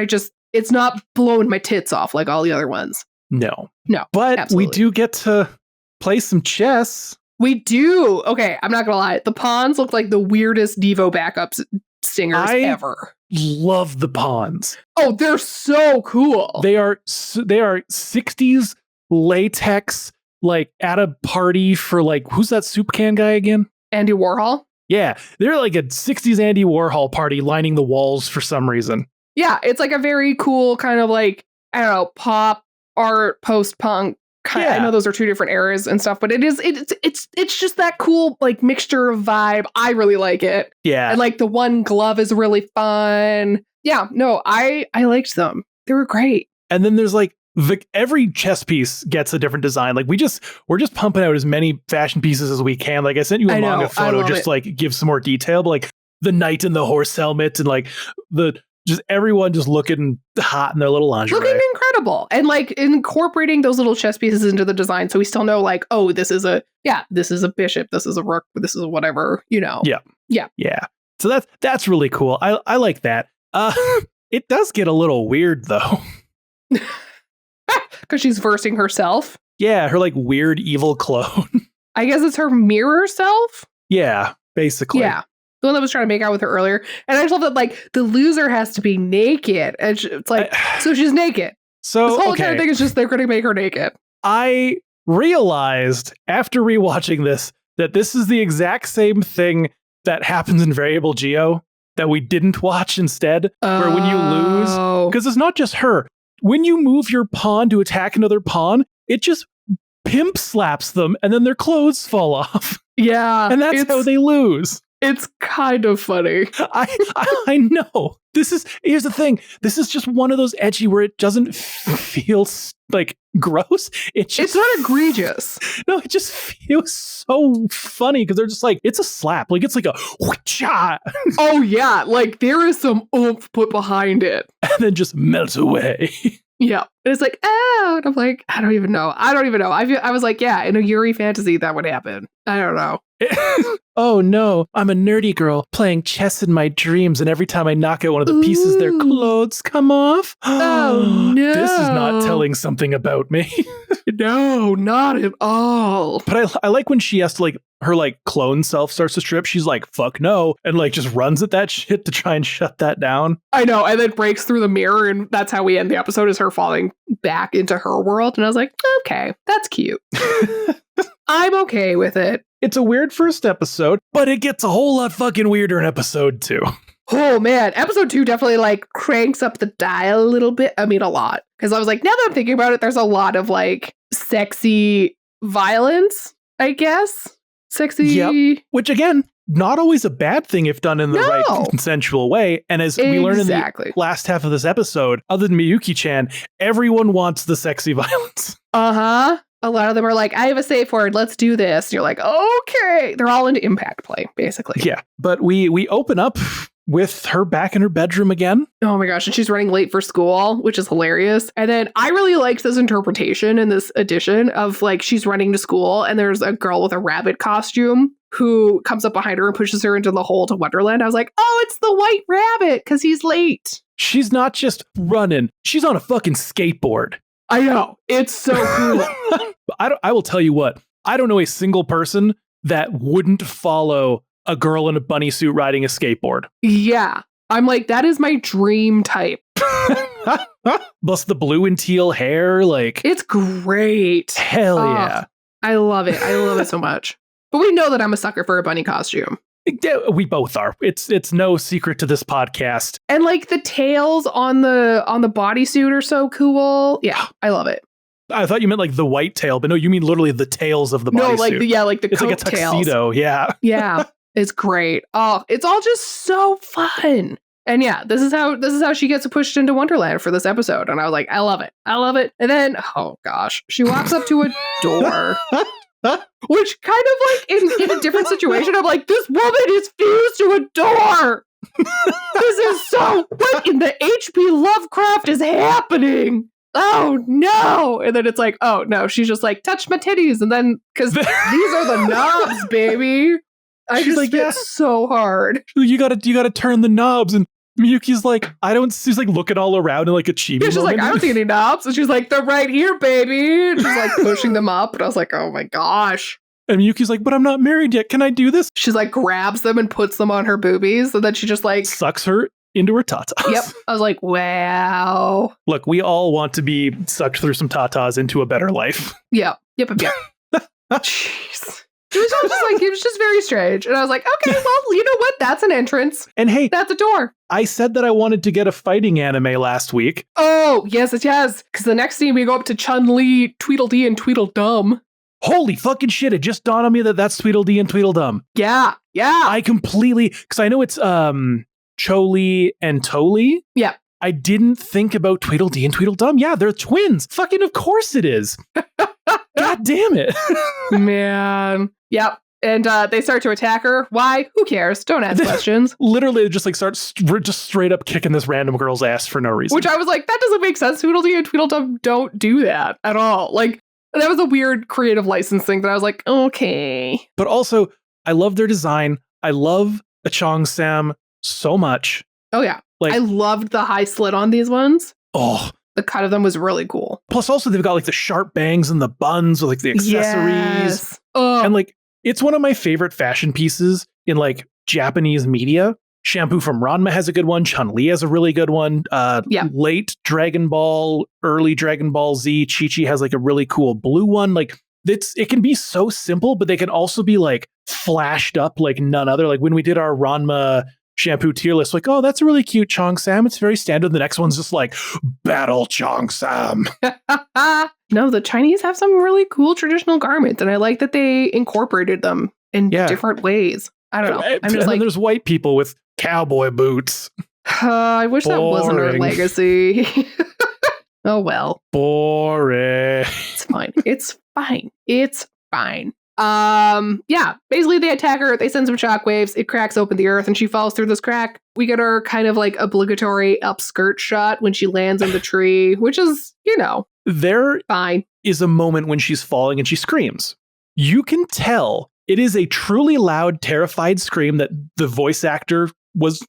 Speaker 2: it's not blowing my tits off like all the other ones.
Speaker 1: No.
Speaker 2: But
Speaker 1: absolutely. We do get to play some chess.
Speaker 2: We do. Okay, I'm not gonna lie. The pawns look like the weirdest Devo backups singers ever.
Speaker 1: Love the pawns.
Speaker 2: Oh, they're so cool.
Speaker 1: They are 60s latex, like at a party for like, who's that soup can guy again?
Speaker 2: Andy Warhol.
Speaker 1: Yeah, they're like a 60s Andy Warhol party lining the walls for some reason.
Speaker 2: Yeah, it's like a very cool kind of like, I don't know, pop art, post-punk. I know those are two different eras and stuff, but it's just that cool like mixture of vibe. I really like it.
Speaker 1: Yeah.
Speaker 2: And like the one glove is really fun. Yeah, no, I liked them. They were great.
Speaker 1: And then there's like every chess piece gets a different design. Like we're just pumping out as many fashion pieces as we can. Like I sent you a manga photo just to like give some more detail, but like the knight in the horse helmet and like just everyone just looking hot in their little lingerie.
Speaker 2: Looking incredible. And like incorporating those little chess pieces into the design. So we still know like, oh, this is a bishop. This is a rook. This is a whatever, you know.
Speaker 1: Yeah. So that's really cool. I like that. It does get a little weird though.
Speaker 2: Because she's versing herself.
Speaker 1: Yeah, her like weird evil clone.
Speaker 2: I guess it's her mirror self.
Speaker 1: Yeah, basically.
Speaker 2: Yeah. The one that was trying to make out with her earlier. And I just love that like the loser has to be naked. And it's like, so she's naked.
Speaker 1: So
Speaker 2: this whole entire thing is just they're going to make her naked.
Speaker 1: I realized after rewatching this that this is the exact same thing that happens in Variable Geo that we didn't watch instead. Where when you lose, because it's not just her. When you move your pawn to attack another pawn, it just pimp slaps them and then their clothes fall off.
Speaker 2: Yeah.
Speaker 1: And that's how they lose.
Speaker 2: It's kind of funny.
Speaker 1: I know. Here's the thing. This is just one of those edgy where it doesn't feel like gross.
Speaker 2: It's not egregious.
Speaker 1: No, it just feels so funny because they're just like, it's a slap. Like it's like a whoocha.
Speaker 2: Oh yeah. Like there is some oomph put behind it.
Speaker 1: And then just melt away.
Speaker 2: Yeah. And it's like, oh, and I'm like, I don't even know. I was like, yeah, in a Yuri fantasy that would happen. I don't know.
Speaker 1: Oh no, I'm a nerdy girl playing chess in my dreams, and every time I knock out one of the pieces, their clothes come off.
Speaker 2: Oh no.
Speaker 1: This is not telling something about me.
Speaker 2: No, not at all.
Speaker 1: But I like when she has to like, her like clone self starts to strip. She's like, fuck no. And like just runs at that shit to try and shut that down.
Speaker 2: I know. And then breaks through the mirror. And that's how we end the episode, is her falling back into her world. And I was like, okay, that's cute. I'm okay with it.
Speaker 1: It's a weird first episode, but it gets a whole lot fucking weirder in episode 2.
Speaker 2: Oh man, episode 2 definitely like cranks up the dial a little bit. I mean, a lot. Because I was like, now that I'm thinking about it, there's a lot of like sexy violence, I guess. Sexy.
Speaker 1: Yep. Which again, not always a bad thing if done in the right consensual way. And as we learn in the last half of this episode, other than Miyuki-Chan, everyone wants the sexy violence.
Speaker 2: Uh-huh. A lot of them are like, I have a safe word, let's do this. And you're like, okay. They're all into impact play, basically.
Speaker 1: Yeah. But we open up with her back in her bedroom again.
Speaker 2: Oh my gosh. And she's running late for school, which is hilarious. And then I really liked this interpretation in this edition of like, she's running to school and there's a girl with a rabbit costume who comes up behind her and pushes her into the hole to Wonderland. I was like, oh, it's the white rabbit because he's late.
Speaker 1: She's not just running. She's on a fucking skateboard.
Speaker 2: I know. It's so cool.
Speaker 1: I will tell you what. I don't know a single person that wouldn't follow a girl in a bunny suit riding a skateboard.
Speaker 2: Yeah. I'm like, that is my dream type.
Speaker 1: Plus the blue and teal hair. Like,
Speaker 2: it's great.
Speaker 1: Hell yeah.
Speaker 2: I love it. I love it so much. But we know that I'm a sucker for a bunny costume.
Speaker 1: Yeah, we both are. It's no secret to this podcast.
Speaker 2: And like the tails on the bodysuit are so cool. Yeah, I love it.
Speaker 1: I thought you meant like the white tail, but no, you mean literally the tails of the bodysuit.
Speaker 2: No, like the
Speaker 1: it's
Speaker 2: coat
Speaker 1: like a tuxedo.
Speaker 2: tails.
Speaker 1: Yeah.
Speaker 2: Yeah, it's great. Oh, it's all just so fun. And yeah, this is how she gets pushed into Wonderland for this episode. And I was like, I love it. I love it. And then, oh gosh, she walks up to a door. Which kind of like in a different situation, I'm like, this woman is fused to a door. This is so, what in the HP Lovecraft is happening? Oh no. And then it's like, oh no, she's just like, touch my titties. And then, because these are the knobs, baby. I
Speaker 1: She's
Speaker 2: just
Speaker 1: like,
Speaker 2: spit so hard.
Speaker 1: You gotta turn the knobs. And Miyuki's like, she's like looking all around in like a chibi
Speaker 2: She's
Speaker 1: moment.
Speaker 2: like, I don't see any knobs. And she's like, they're right here, baby. And she's like pushing them up. And I was like, oh my gosh.
Speaker 1: And Miyuki's like, but I'm not married yet. Can I do this?
Speaker 2: She's like grabs them and puts them on her boobies. And then she just like
Speaker 1: Sucks her into her tatas.
Speaker 2: Yep. I was like, wow.
Speaker 1: Look, we all want to be sucked through some tatas into a better life.
Speaker 2: Yep. Jeez. It was just very strange. And I was like, okay, well, you know what? That's an entrance.
Speaker 1: And hey,
Speaker 2: That's a door.
Speaker 1: I said that I wanted to get a fighting anime last week.
Speaker 2: Oh, yes. Because the next scene we go up to Chun-Li, Tweedledee, and Tweedledum.
Speaker 1: Holy fucking shit, it just dawned on me that that's Tweedledee and Tweedledum.
Speaker 2: Yeah.
Speaker 1: I completely, because I know it's Cho-Li and To-Li.
Speaker 2: Yeah.
Speaker 1: I didn't think about Tweedledee and Tweedledum. Yeah, they're twins. Fucking of course it is. God damn it.
Speaker 2: Man. Yep. And they start to attack her. Why? Who cares? Don't ask questions.
Speaker 1: Literally, they just like start just straight up kicking this random girl's ass for no reason.
Speaker 2: Which I was like, that doesn't make sense. Tweedledee and Tweedledum don't do that at all. Like, that was a weird creative license thing that I was like, okay.
Speaker 1: But also, I love their design. I love a Chong-Sam so much.
Speaker 2: Oh, yeah.
Speaker 1: Like,
Speaker 2: I loved the high slit on these ones.
Speaker 1: Oh.
Speaker 2: The cut of them was really cool.
Speaker 1: Plus, also, they've got like the sharp bangs and the buns with like the accessories.
Speaker 2: Yes. Oh.
Speaker 1: And like, it's one of my favorite fashion pieces in like Japanese media. Shampoo from Ranma has a good one. Chun-Li has a really good one. Late Dragon Ball, early Dragon Ball Z, Chi-Chi has like a really cool blue one. Like, it can be so simple, but they can also be like flashed up like none other. Like when we did our Ranma shampoo tier list, like, oh, that's a really cute Chong-Sam. It's very standard. The next one's just like, Battle Chong-Sam.
Speaker 2: No, the Chinese have some really cool traditional garments, and I like that they incorporated them in different ways. I don't know. I'm just like,
Speaker 1: there's white people with cowboy boots.
Speaker 2: I wish that wasn't our legacy. Oh, well.
Speaker 1: Boring.
Speaker 2: It's fine. It's fine. It's fine. Yeah, basically they attack her, they send some shockwaves, it cracks open the earth, and she falls through this crack. We get our kind of like obligatory upskirt shot when she lands on the tree, which is,
Speaker 1: there
Speaker 2: fine.
Speaker 1: Is a moment when she's falling and she screams. You can tell it is a truly loud, terrified scream that the voice actor was,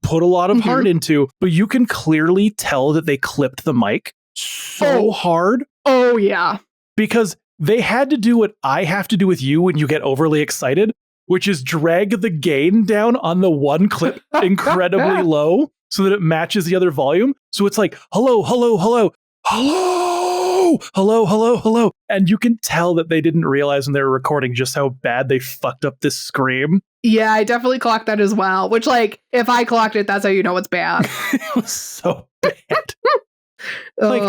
Speaker 1: put a lot of heart into, but you can clearly tell that they clipped the mic so hard.
Speaker 2: Oh, yeah.
Speaker 1: Because they had to do what I have to do with you when you get overly excited, which is drag the gain down on the one clip incredibly low so that it matches the other volume. So it's like, hello, hello, hello, hello, hello, hello, hello. And you can tell that they didn't realize when they were recording just how bad they fucked up this scream.
Speaker 2: Yeah, I definitely clocked that as well, which like, if I clocked it, that's how you know it's bad.
Speaker 1: It was so bad.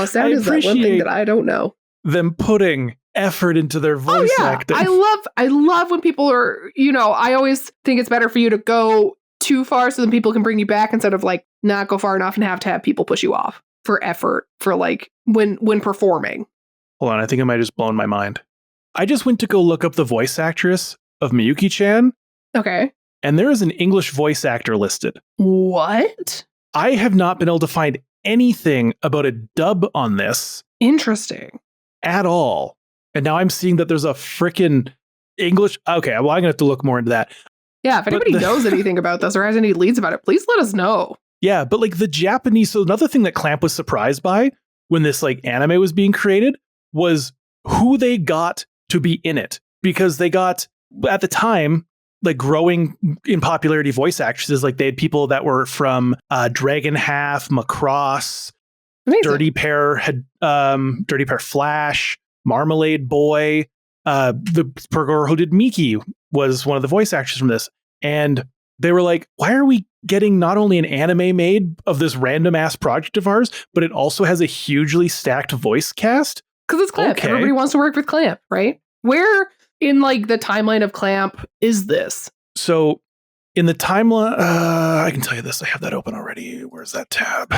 Speaker 2: Sound is that one thing that I don't know.
Speaker 1: Them putting effort into their voice acting.
Speaker 2: I love when people are, I always think it's better for you to go too far so then people can bring you back instead of like not go far enough and have to have people push you off for effort for like when performing.
Speaker 1: Hold on, I think I might have just blown my mind. I just went to go look up the voice actress of Miyuki-Chan.
Speaker 2: Okay.
Speaker 1: And there is an English voice actor listed.
Speaker 2: What?
Speaker 1: I have not been able to find anything about a dub on this.
Speaker 2: Interesting.
Speaker 1: At all. And now I'm seeing that there's a frickin' English. Okay, well, I'm going to have to look more into that.
Speaker 2: Yeah, if anybody knows anything about this or has any leads about it, please let us know.
Speaker 1: Yeah, but like the Japanese. So another thing that Clamp was surprised by when this like anime was being created was who they got to be in it. Because they got, at the time, like growing in popularity voice actresses, like they had people that were from Dragon Half, Macross,
Speaker 2: Amazing.
Speaker 1: Dirty Pair Flash, Marmalade Boy. The girl who did Miki was one of the voice actors from this. And they were like, why are we getting not only an anime made of this random ass project of ours, but it also has a hugely stacked voice cast?
Speaker 2: Because it's Clamp.
Speaker 1: Okay.
Speaker 2: Everybody wants to work with Clamp, right? Where in like the timeline of Clamp is this?
Speaker 1: So in the timeline, I can tell you this. I have that open already. Where's that tab?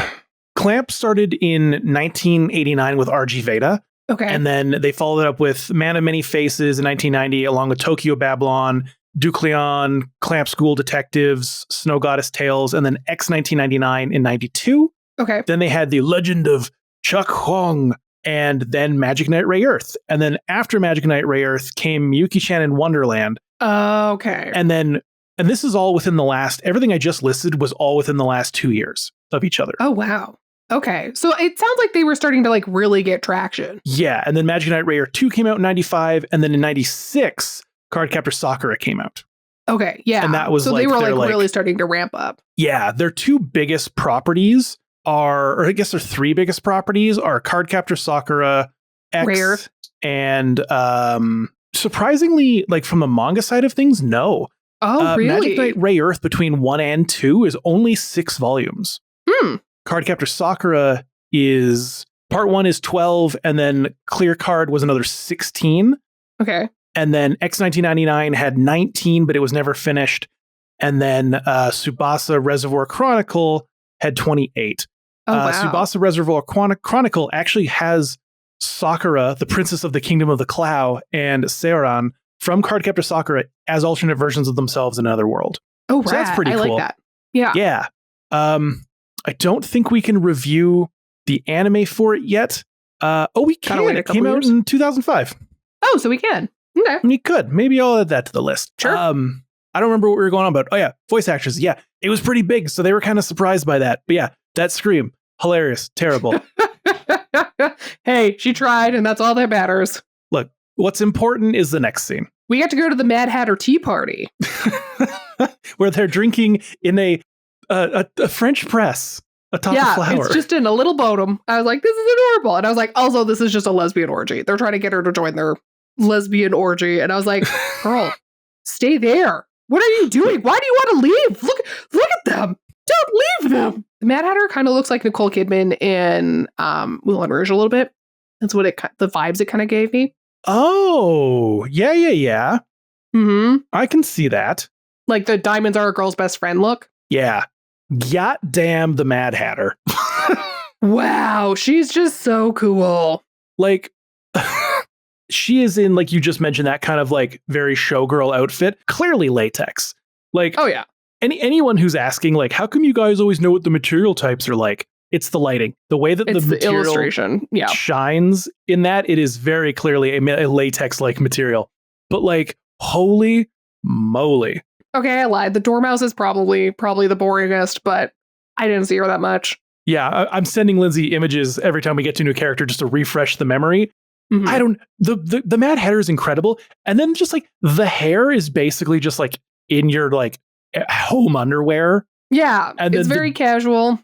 Speaker 1: Clamp started in 1989 with RG Veda.
Speaker 2: Okay.
Speaker 1: And then they followed it up with Man of Many Faces in 1990, along with Tokyo Babylon, Ducleon, Clamp School Detectives, Snow Goddess Tales, and then X 1999 in 92.
Speaker 2: Okay.
Speaker 1: Then they had The Legend of Chuck Huang, and then Magic Knight Ray Earth. And then after Magic Knight Ray Earth came Miyuki-Chan in Wonderland.
Speaker 2: Okay.
Speaker 1: And this is all within the last, everything I just listed was all within the last 2 years of each other.
Speaker 2: Oh, wow. Okay. So it sounds like they were starting to like really get traction.
Speaker 1: Yeah. And then Magic Knight Ray Earth 2 came out in 95. And then in 96, Cardcaptor Sakura came out.
Speaker 2: Okay. Yeah.
Speaker 1: And that was
Speaker 2: so
Speaker 1: like,
Speaker 2: they were
Speaker 1: like
Speaker 2: really starting to ramp up.
Speaker 1: Yeah. Their two biggest properties or I guess their three biggest properties are Cardcaptor Sakura, X,
Speaker 2: Ray Earth.
Speaker 1: And surprisingly, like from the manga side of things, no.
Speaker 2: Oh, really?
Speaker 1: Magic Knight Ray Earth between 1 and 2 is only 6 volumes. Cardcaptor Sakura is part 1 is 12, and then Clear Card was another 16.
Speaker 2: Okay.
Speaker 1: And then X 1999 had 19, but it was never finished. And then Tsubasa Reservoir Chronicle had 28.
Speaker 2: Oh, wow.
Speaker 1: Tsubasa Reservoir Chronicle actually has Sakura, the Princess of the Kingdom of the Clow, and Seiran from Cardcaptor Sakura as alternate versions of themselves in another world.
Speaker 2: Oh,
Speaker 1: so that's pretty
Speaker 2: cool. I like that. Yeah.
Speaker 1: Yeah. I don't think we can review the anime for it yet. We can. It came out in 2005.
Speaker 2: Oh, so we can. Okay.
Speaker 1: We could. Maybe I'll add that to the list.
Speaker 2: Sure.
Speaker 1: I don't remember what we were going on about. Oh, yeah. Voice actors. Yeah. It was pretty big, so they were kind of surprised by that. But yeah, that scream. Hilarious. Terrible.
Speaker 2: Hey, she tried, and that's all that matters.
Speaker 1: Look, what's important is the next scene.
Speaker 2: We got to go to the Mad Hatter Tea Party.
Speaker 1: Where they're drinking in a French press atop a flower.
Speaker 2: It's just in a little bottom. I was like, this is adorable. And I was like, also, this is just a lesbian orgy. They're trying to get her to join their lesbian orgy. And I was like, girl, stay there. What are you doing? Why do you want to leave? Look at them. Don't leave them. The Mad Hatter kind of looks like Nicole Kidman in Moulin Rouge a little bit. That's what the vibes it kind of gave me.
Speaker 1: Oh, yeah.
Speaker 2: Mm-hmm.
Speaker 1: I can see that.
Speaker 2: Like the diamonds are a girl's best friend look.
Speaker 1: Yeah. Goddamn the Mad Hatter.
Speaker 2: Wow, she's just so cool.
Speaker 1: Like, she is in, like you just mentioned, that kind of like very showgirl outfit. Clearly latex. Like,
Speaker 2: oh yeah.
Speaker 1: Anyone who's asking, like, how come you guys always know what the material types are like? It's the lighting. The way that the material
Speaker 2: illustration
Speaker 1: shines in that, it is very clearly a latex-like material. But like, holy moly.
Speaker 2: Okay, I lied. The Dormouse is probably the boringest, but I didn't see her that much.
Speaker 1: Yeah, I'm sending Lindsay images every time we get to a new character just to refresh the memory. Mm-hmm. The Mad Hatter is incredible. And then just like the hair is basically just like in your like home underwear.
Speaker 2: Yeah, and it's very casual.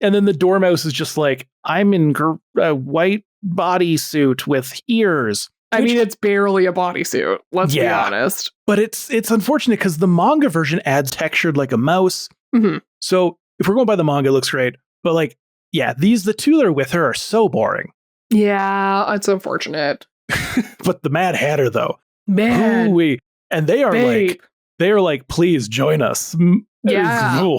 Speaker 1: And then the Dormouse is just like, I'm in a white bodysuit with ears.
Speaker 2: I mean, it's barely a bodysuit. Let's be honest.
Speaker 1: But it's unfortunate because the manga version adds textured like a mouse.
Speaker 2: Mm-hmm.
Speaker 1: So if we're going by the manga, it looks great. But like, yeah, the two that are with her are so boring.
Speaker 2: Yeah, it's unfortunate.
Speaker 1: But the Mad Hatter, though,
Speaker 2: man,
Speaker 1: ooh-wee. And they are like, please join us.
Speaker 2: Yeah.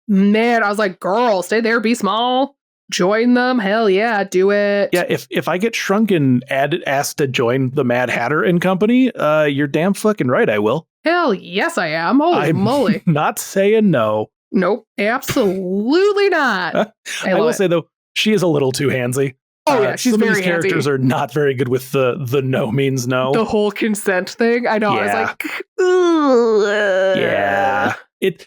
Speaker 2: Man, I was like, girl, stay there, be small. Join them. Hell yeah, do it.
Speaker 1: Yeah, if I get shrunk and asked to join the Mad Hatter and company, you're damn fucking right, I will.
Speaker 2: Hell yes, I am. Holy moly.
Speaker 1: Not saying no.
Speaker 2: Nope, absolutely not.
Speaker 1: I will say, though, she is a little too handsy.
Speaker 2: Oh, yeah, she's very handsy. Some of these
Speaker 1: characters are not very good with the no means no.
Speaker 2: The whole consent thing. I know.
Speaker 1: Yeah.
Speaker 2: I was like, ugh.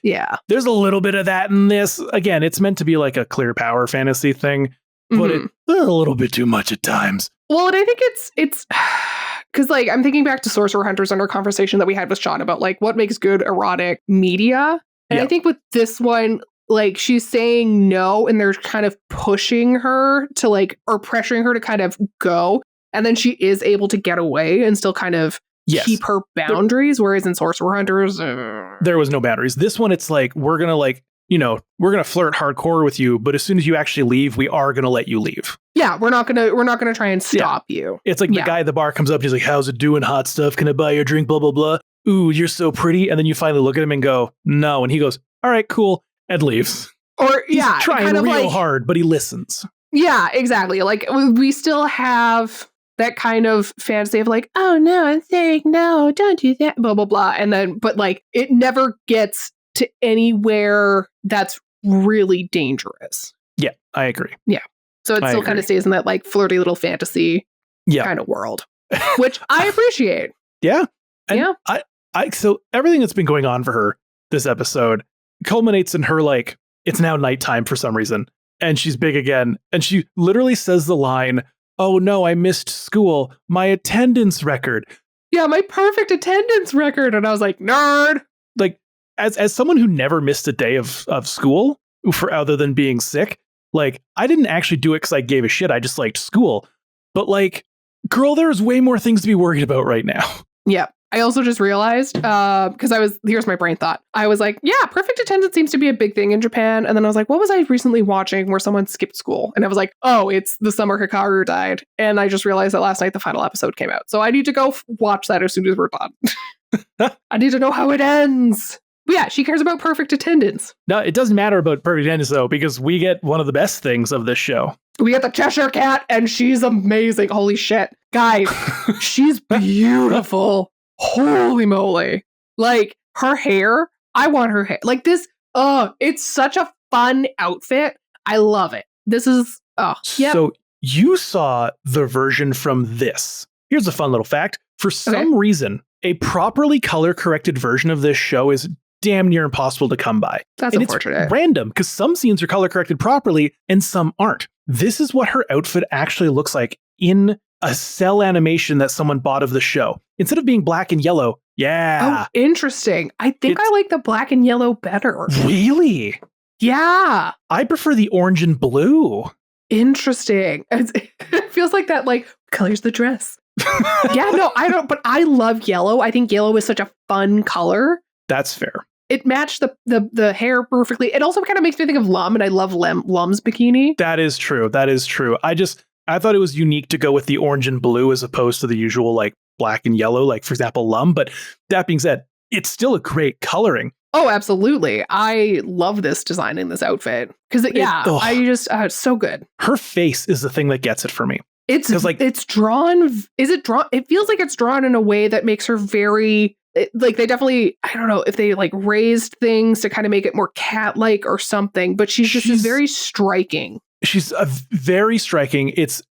Speaker 1: Yeah. There's a little bit of that in this. Again, it's meant to be like a clear power fantasy thing, but it's a little bit too much at times.
Speaker 2: Well, and I think it's because like I'm thinking back to Sorcerer Hunters and our conversation that we had with Sean about like what makes good erotic media. And I think with this one, like she's saying no and they're kind of pushing her to like, or pressuring her to kind of go. And then she is able to get away and still kind of keep her boundaries, whereas in Sorcerer Hunters,
Speaker 1: there was no boundaries. This one, it's like, we're going to like, we're going to flirt hardcore with you, but as soon as you actually leave, we are going to let you leave.
Speaker 2: Yeah, we're not going to try and stop you.
Speaker 1: It's like the guy at the bar comes up, he's like, how's it doing, hot stuff? Can I buy you a drink? Blah, blah, blah. Ooh, you're so pretty. And then you finally look at him and go, no. And he goes, all right, cool. And leaves.
Speaker 2: Or
Speaker 1: he's trying real hard, but he listens.
Speaker 2: Yeah, exactly. Like we still have that kind of fantasy of like, oh no, I'm saying no, don't do that, blah, blah, blah. And then, but like, it never gets to anywhere that's really dangerous.
Speaker 1: Yeah, I agree.
Speaker 2: Yeah. So it still kind of stays in that like flirty little fantasy kind of world, which I appreciate.
Speaker 1: Yeah. And so everything that's been going on for her this episode culminates in her like, it's now nighttime for some reason. And she's big again. And she literally says the line, oh no, I missed school. My attendance record.
Speaker 2: Yeah, my perfect attendance record. And I was like, nerd.
Speaker 1: Like, as someone who never missed a day of school for other than being sick, like, I didn't actually do it because I gave a shit. I just liked school. But like, girl, there's way more things to be worried about right now.
Speaker 2: Yeah. I also just realized, because here's my brain thought. I was like, yeah, perfect attendance seems to be a big thing in Japan. And then I was like, what was I recently watching where someone skipped school? And I was like, oh, it's the summer Hikaru died. And I just realized that last night the final episode came out. So I need to go watch that as soon as we're done. I need to know how it ends. But yeah, she cares about perfect attendance.
Speaker 1: No, it doesn't matter about perfect attendance, though, because we get one of the best things of this show.
Speaker 2: We get the Cheshire Cat, and she's amazing. Holy shit. Guys, she's beautiful. Holy moly. Like, her hair, I want her hair. Like this, it's such a fun outfit. I love it. This is, yeah.
Speaker 1: So you saw the version from this. Here's a fun little fact. For some reason, a properly color-corrected version of this show is damn near impossible to come by.
Speaker 2: That's unfortunate.
Speaker 1: It's random, because some scenes are color-corrected properly and some aren't. This is what her outfit actually looks like in a cell animation that someone bought of the show. Instead of being black and yellow,
Speaker 2: Oh, interesting. I think I like the black and yellow better.
Speaker 1: Really?
Speaker 2: Yeah.
Speaker 1: I prefer the orange and blue.
Speaker 2: Interesting. It feels like that, like, colors the dress. Yeah, no, I don't, but I love yellow. I think yellow is such a fun color.
Speaker 1: That's fair.
Speaker 2: It matched the hair perfectly. It also kind of makes me think of Lum, and I love Lum's bikini. That
Speaker 1: is true. I thought it was unique to go with the orange and blue as opposed to the usual like black and yellow, like for example, Lum. But that being said, it's still a great coloring.
Speaker 2: Oh, absolutely. I love this design in this outfit because it's so good.
Speaker 1: Her face is the thing that gets it for me.
Speaker 2: It's drawn. Is it drawn? It feels like it's drawn in a way that makes her very like they definitely, I don't know if they like raised things to kind of make it more cat-like or something, but she's very striking.
Speaker 1: She's very striking. It's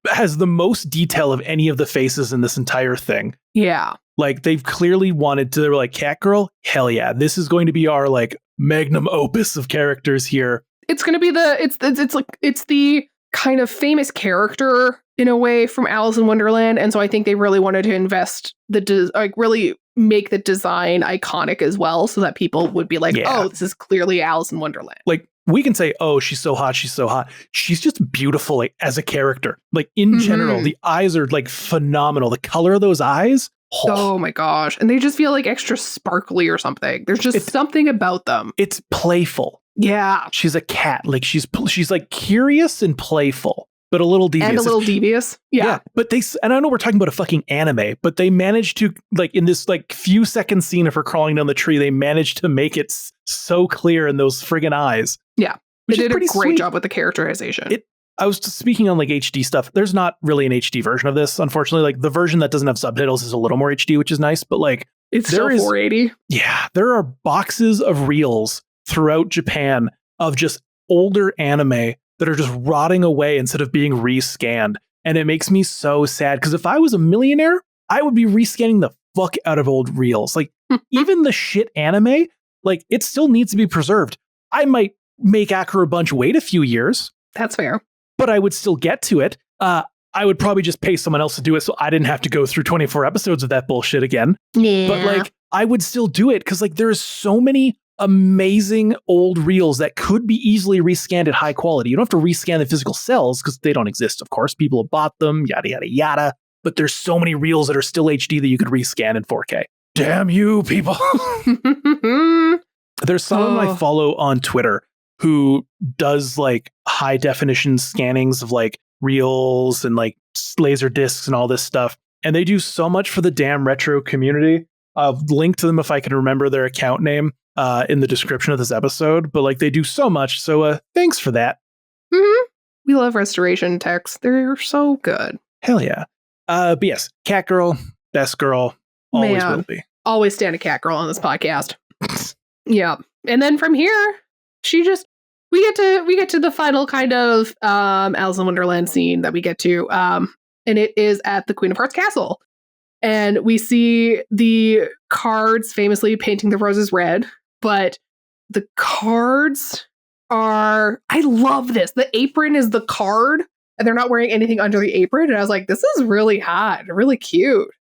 Speaker 1: has the most detail of any of the faces in this entire thing.
Speaker 2: Yeah.
Speaker 1: Like they've clearly wanted to, they were like, Cat Girl, hell yeah. This is going to be our like magnum opus of characters here.
Speaker 2: It's going to be it's the kind of famous character in a way from Alice in Wonderland. And so I think they really wanted to invest really make the design iconic as well so that people would be like, oh, this is clearly Alice in Wonderland.
Speaker 1: Like we can say, oh, she's so hot. She's so hot. She's just beautiful like, as a character. Like in general, the eyes are like phenomenal. The color of those eyes.
Speaker 2: Oh my gosh. And they just feel like extra sparkly or something. There's just something about them.
Speaker 1: It's playful.
Speaker 2: Yeah.
Speaker 1: She's a cat. Like she's like curious and playful, but a little devious.
Speaker 2: Yeah.
Speaker 1: But and I know we're talking about a fucking anime, but they managed to like in this like few second scene of her crawling down the tree, they managed to make it so clear in those friggin' eyes.
Speaker 2: Yeah. They did a great job with the characterization.
Speaker 1: I was just speaking on like HD stuff. There's not really an HD version of this, unfortunately. Like the version that doesn't have subtitles is a little more HD, which is nice. But like
Speaker 2: it's still 480.
Speaker 1: Yeah, there are boxes of reels throughout Japan of just older anime that are just rotting away instead of being rescanned, and it makes me so sad because if I was a millionaire, I would be rescanning the fuck out of old reels. Like even the shit anime, like it still needs to be preserved. I might make Akira Bunch wait a few years.
Speaker 2: That's fair.
Speaker 1: But I would still get to it. I would probably just pay someone else to do it so I didn't have to go through 24 episodes of that bullshit again.
Speaker 2: Yeah.
Speaker 1: But like, I would still do it because like there's so many amazing old reels that could be easily rescanned at high quality. You don't have to rescan the physical cells because they don't exist, of course. People have bought them, yada, yada, yada. but there's so many reels that are still HD that you could rescan in 4K. Damn you, people. There's someone I follow on Twitter who does like high definition scannings of like reels and like laser discs and all this stuff. And they do so much for the damn retro community. I'll link to them if I can remember their account name in the description of this episode. But like they do so much. So thanks for that.
Speaker 2: Mm-hmm. We love restoration techs. They're so good.
Speaker 1: Hell yeah. But yes, Cat Girl, best girl, always will be.
Speaker 2: Always stand a Cat Girl on this podcast. Yeah. And then from here, we get to the final kind of Alice in Wonderland scene that we get to. And it is at the Queen of Hearts castle. And we see the cards famously painting the roses red, but the cards are, I love this. The apron is the card and they're not wearing anything under the apron. And I was like, this is really hot, really cute.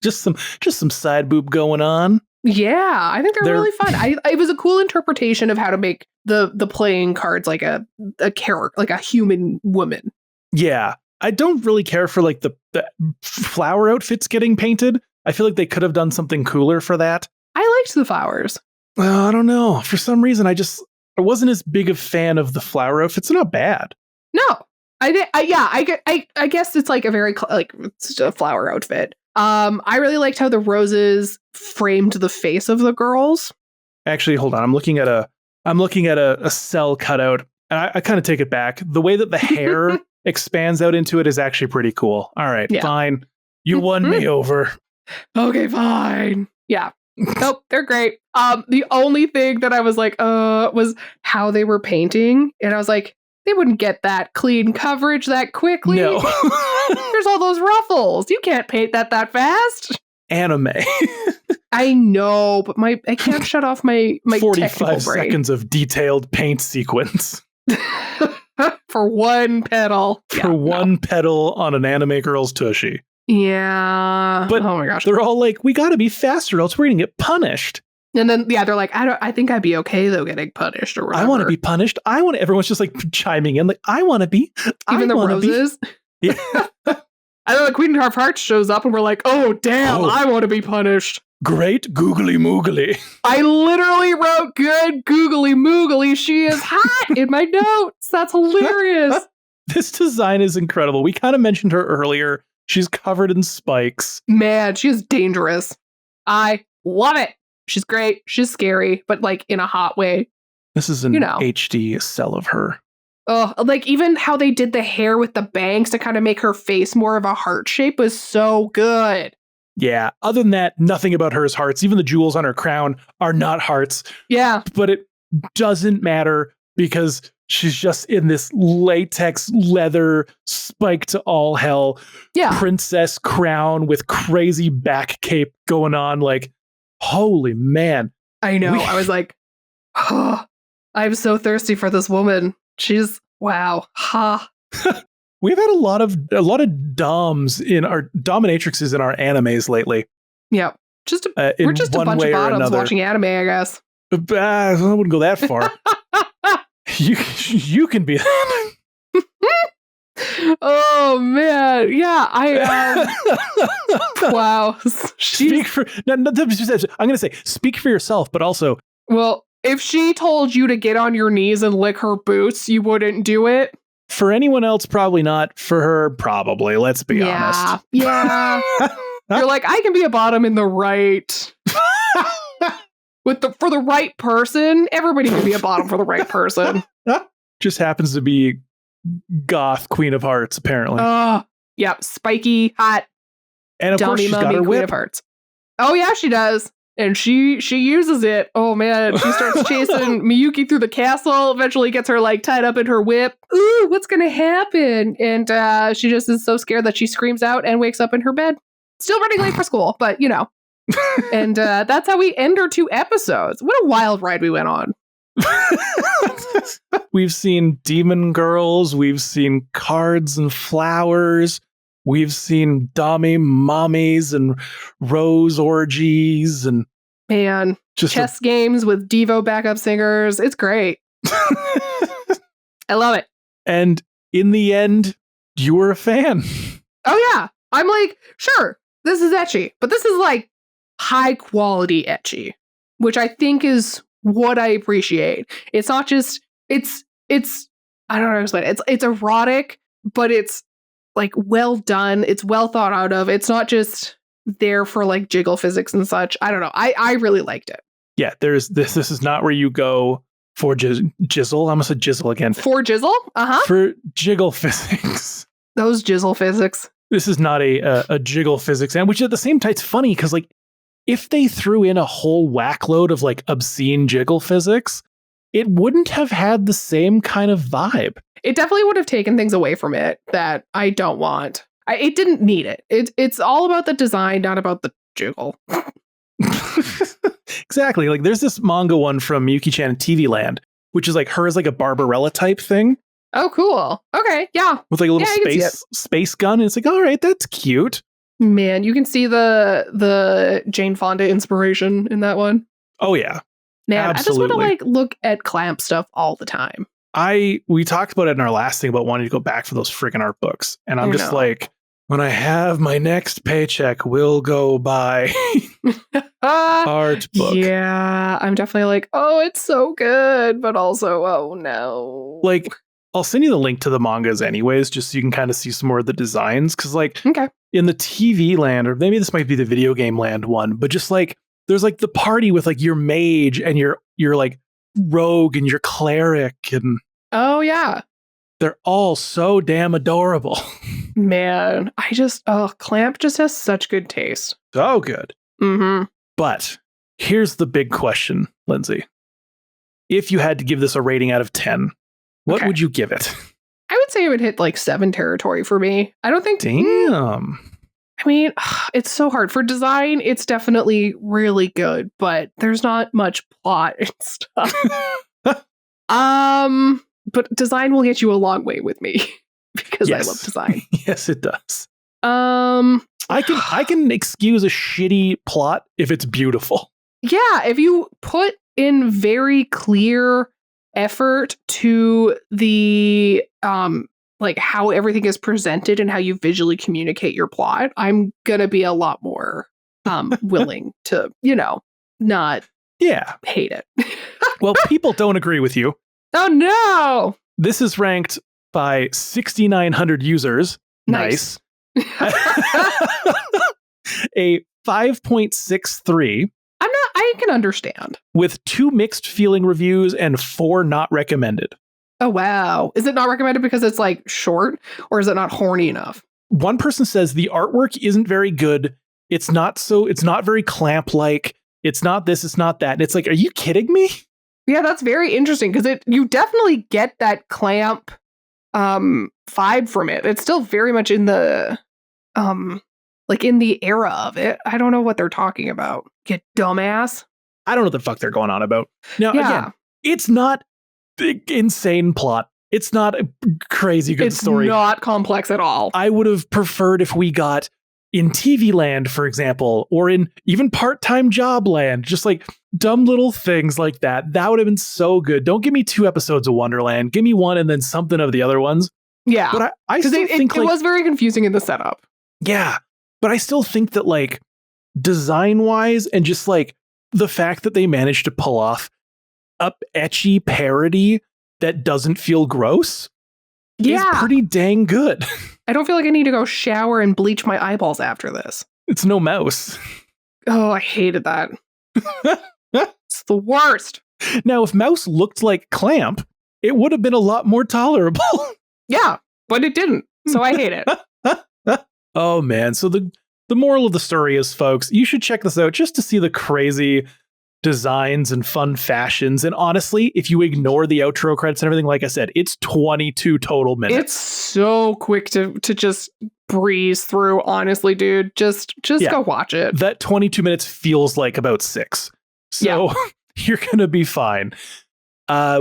Speaker 1: just some side boob going on.
Speaker 2: Yeah, I think they're really fun. It was a cool interpretation of how to make the playing cards like a character, like a human woman.
Speaker 1: Yeah, I don't really care for like the flower outfits getting painted. I feel like they could have done something cooler for that.
Speaker 2: I liked the flowers.
Speaker 1: Well, I don't know. For some reason, I wasn't as big a fan of the flower outfits. They're not bad.
Speaker 2: No, I guess it's like a very it's just a flower outfit. I really liked how the roses framed the face of the girls.
Speaker 1: Actually, hold on. I'm looking at a cell cutout, and I kind of take it back. The way that the hair expands out into it is actually pretty cool. All right, fine. You won me over.
Speaker 2: Okay, fine. Yeah. Nope, they're great. The only thing that I was like, was how they were painting, and I was like, they wouldn't get that clean coverage that quickly.
Speaker 1: No.
Speaker 2: There's all those ruffles. You can't paint that fast.
Speaker 1: Anime.
Speaker 2: I know, but I can't shut off my
Speaker 1: 45 seconds of detailed paint sequence.
Speaker 2: For one petal.
Speaker 1: One petal on an anime girl's tushy.
Speaker 2: Yeah.
Speaker 1: But
Speaker 2: oh my gosh.
Speaker 1: They're all like, we gotta be faster, else we're gonna get punished.
Speaker 2: And then, they're like, I think I'd be okay, though, getting punished or whatever.
Speaker 1: I want to be punished. Everyone's just like chiming in, like, I want to be.
Speaker 2: Even the roses?
Speaker 1: Yeah.
Speaker 2: And then the Queen of Hearts shows up and we're like, oh, damn, I want to be punished.
Speaker 1: Great googly moogly.
Speaker 2: I literally wrote good googly moogly. She is hot in my notes. That's hilarious.
Speaker 1: This design is incredible. We kind of mentioned her earlier. She's covered in spikes.
Speaker 2: Man, she is dangerous. I love it. She's great. She's scary, but like in a hot way.
Speaker 1: This is an HD cell of her.
Speaker 2: Oh, like even how they did the hair with the bangs to kind of make her face more of a heart shape was so good.
Speaker 1: Yeah. Other than that, nothing about her is hearts. Even the jewels on her crown are not hearts.
Speaker 2: Yeah.
Speaker 1: But it doesn't matter because she's just in this latex leather spike to all hell princess crown with crazy back cape going on. Like, holy man.
Speaker 2: I know. I was like, oh, I'm so thirsty for this woman. She's wow. Ha.
Speaker 1: We've had a lot of doms in our dominatrixes in our animes lately.
Speaker 2: Yeah. We're just a bunch of bottoms watching anime, I guess.
Speaker 1: I wouldn't go that far. you can be that.
Speaker 2: Oh man, yeah. Wow.
Speaker 1: I'm going to say, speak for yourself, but also.
Speaker 2: Well, if she told you to get on your knees and lick her boots, you wouldn't do it.
Speaker 1: For anyone else, probably not. For her, probably. Let's be honest.
Speaker 2: Yeah. You're like, I can be a bottom in the right. For the right person, everybody can be a bottom for the right person.
Speaker 1: Just happens to be goth Queen of Hearts, apparently.
Speaker 2: Yep, spiky, hot.
Speaker 1: And of course, she's got her whip.
Speaker 2: Queen of Hearts. Oh yeah, she does. And she uses it. Oh man, she starts chasing Miyuki through the castle. Eventually gets her like tied up in her whip. Ooh, what's gonna happen? And she just is so scared that she screams out and wakes up in her bed. Still running late for school, but you know. And that's how we end our 2 episodes. What a wild ride we went on.
Speaker 1: We've seen demon girls. We've seen cards and flowers. We've seen dummy mommies and rose orgies and
Speaker 2: just chess games with Devo backup singers. It's great. I love it.
Speaker 1: And in the end, you were a fan.
Speaker 2: Oh yeah. I'm like, sure, this is ecchi, but this is like high quality ecchi, which I think is what I appreciate. It's not just it's I don't know how to explain it. It's erotic, but it's like well done. It's well thought out of. It's not just there for like jiggle physics and such. I don't know. I really liked it.
Speaker 1: Yeah, there's this is not where you go for jizzle. I almost said jizzle again.
Speaker 2: For jizzle?
Speaker 1: For jiggle physics.
Speaker 2: Those jizzle physics.
Speaker 1: This is not a jiggle physics, and which at the same time, it's funny because like if they threw in a whole whack load of like obscene jiggle physics, it wouldn't have had the same kind of vibe.
Speaker 2: It definitely would have taken things away from it that I don't want. It didn't need it. It's all about the design, not about the jiggle.
Speaker 1: Exactly. Like there's this manga one from Miyuki-Chan in TV Land, which is like her as like a Barbarella type thing.
Speaker 2: Oh, cool. Okay, yeah.
Speaker 1: With like a little space gun. And it's like, all right, that's cute.
Speaker 2: Man, you can see the Jane Fonda inspiration in that one.
Speaker 1: Oh, yeah.
Speaker 2: Man,
Speaker 1: absolutely.
Speaker 2: I just want to like look at clamp stuff all the time.
Speaker 1: We talked about it in our last thing about wanting to go back for those freaking art books. And I'm just like, when I have my next paycheck, we'll go buy art book.
Speaker 2: Yeah, I'm definitely like, oh, it's so good, but also, oh no.
Speaker 1: Like, I'll send you the link to the mangas anyways, just so you can kind of see some more of the designs. Because like in the TV land, or maybe this might be the video game land one, but just like there's like the party with like your mage and your like rogue and your cleric, and
Speaker 2: oh yeah,
Speaker 1: they're all so damn adorable.
Speaker 2: Man, Clamp just has such good taste.
Speaker 1: So good.
Speaker 2: Mm-hmm.
Speaker 1: But here's the big question, Lindsay. If you had to give this a rating out of 10, what would you give it?
Speaker 2: I would say it would hit like 7 territory for me. I don't think.
Speaker 1: Damn.
Speaker 2: I mean, it's so hard. For design, it's definitely really good, but there's not much plot and stuff. But design will get you a long way with me because I love design.
Speaker 1: Yes, it does. I can excuse a shitty plot if it's beautiful.
Speaker 2: Yeah, if you put in very clear effort to the like how everything is presented and how you visually communicate your plot, I'm gonna be a lot more willing to, not hate it.
Speaker 1: Well, people don't agree with you.
Speaker 2: Oh no! This
Speaker 1: is ranked by 6,900 users. Nice. A 5.63.
Speaker 2: I can understand.
Speaker 1: With 2 mixed feeling reviews and 4 not recommended.
Speaker 2: Oh, wow. Is it not recommended because it's like short, or is it not horny enough?
Speaker 1: One person says the artwork isn't very good. It's not very clamp-like. It's not this, it's not that. And it's like, are you kidding me?
Speaker 2: Yeah, that's very interesting because you definitely get that clamp vibe from it. It's still very much in the like in the era of it. I don't know what they're talking about. You dumbass.
Speaker 1: I don't know what the fuck they're going on about. Now, again, it's not big, insane plot. It's not a crazy good story.
Speaker 2: It's not complex at all.
Speaker 1: I would have preferred if we got in TV Land, for example, or in even part-time job land, just like dumb little things like that. That would have been so good. Don't give me 2 episodes of Wonderland. Give me 1 and then something of the other ones.
Speaker 2: Yeah.
Speaker 1: But I still think
Speaker 2: it was very confusing in the setup.
Speaker 1: Yeah. But I still think that like design-wise and just like the fact that they managed to pull off a ecchi parody that doesn't feel gross is pretty dang good.
Speaker 2: I don't feel like I need to go shower and bleach my eyeballs after this.
Speaker 1: It's no mouse.
Speaker 2: Oh, I hated that. It's the worst.
Speaker 1: Now, if Mouse looked like Clamp, it would have been a lot more tolerable.
Speaker 2: Yeah, but it didn't. So I hate it.
Speaker 1: Oh, man. So the moral of the story is, folks, you should check this out just to see the crazy designs and fun fashions. And honestly, if you ignore the outro credits and everything, like I said, it's 22 total minutes.
Speaker 2: It's so quick to just breeze through, honestly, dude. Just go watch it.
Speaker 1: That 22 minutes feels like about 6. So you're going to be fine.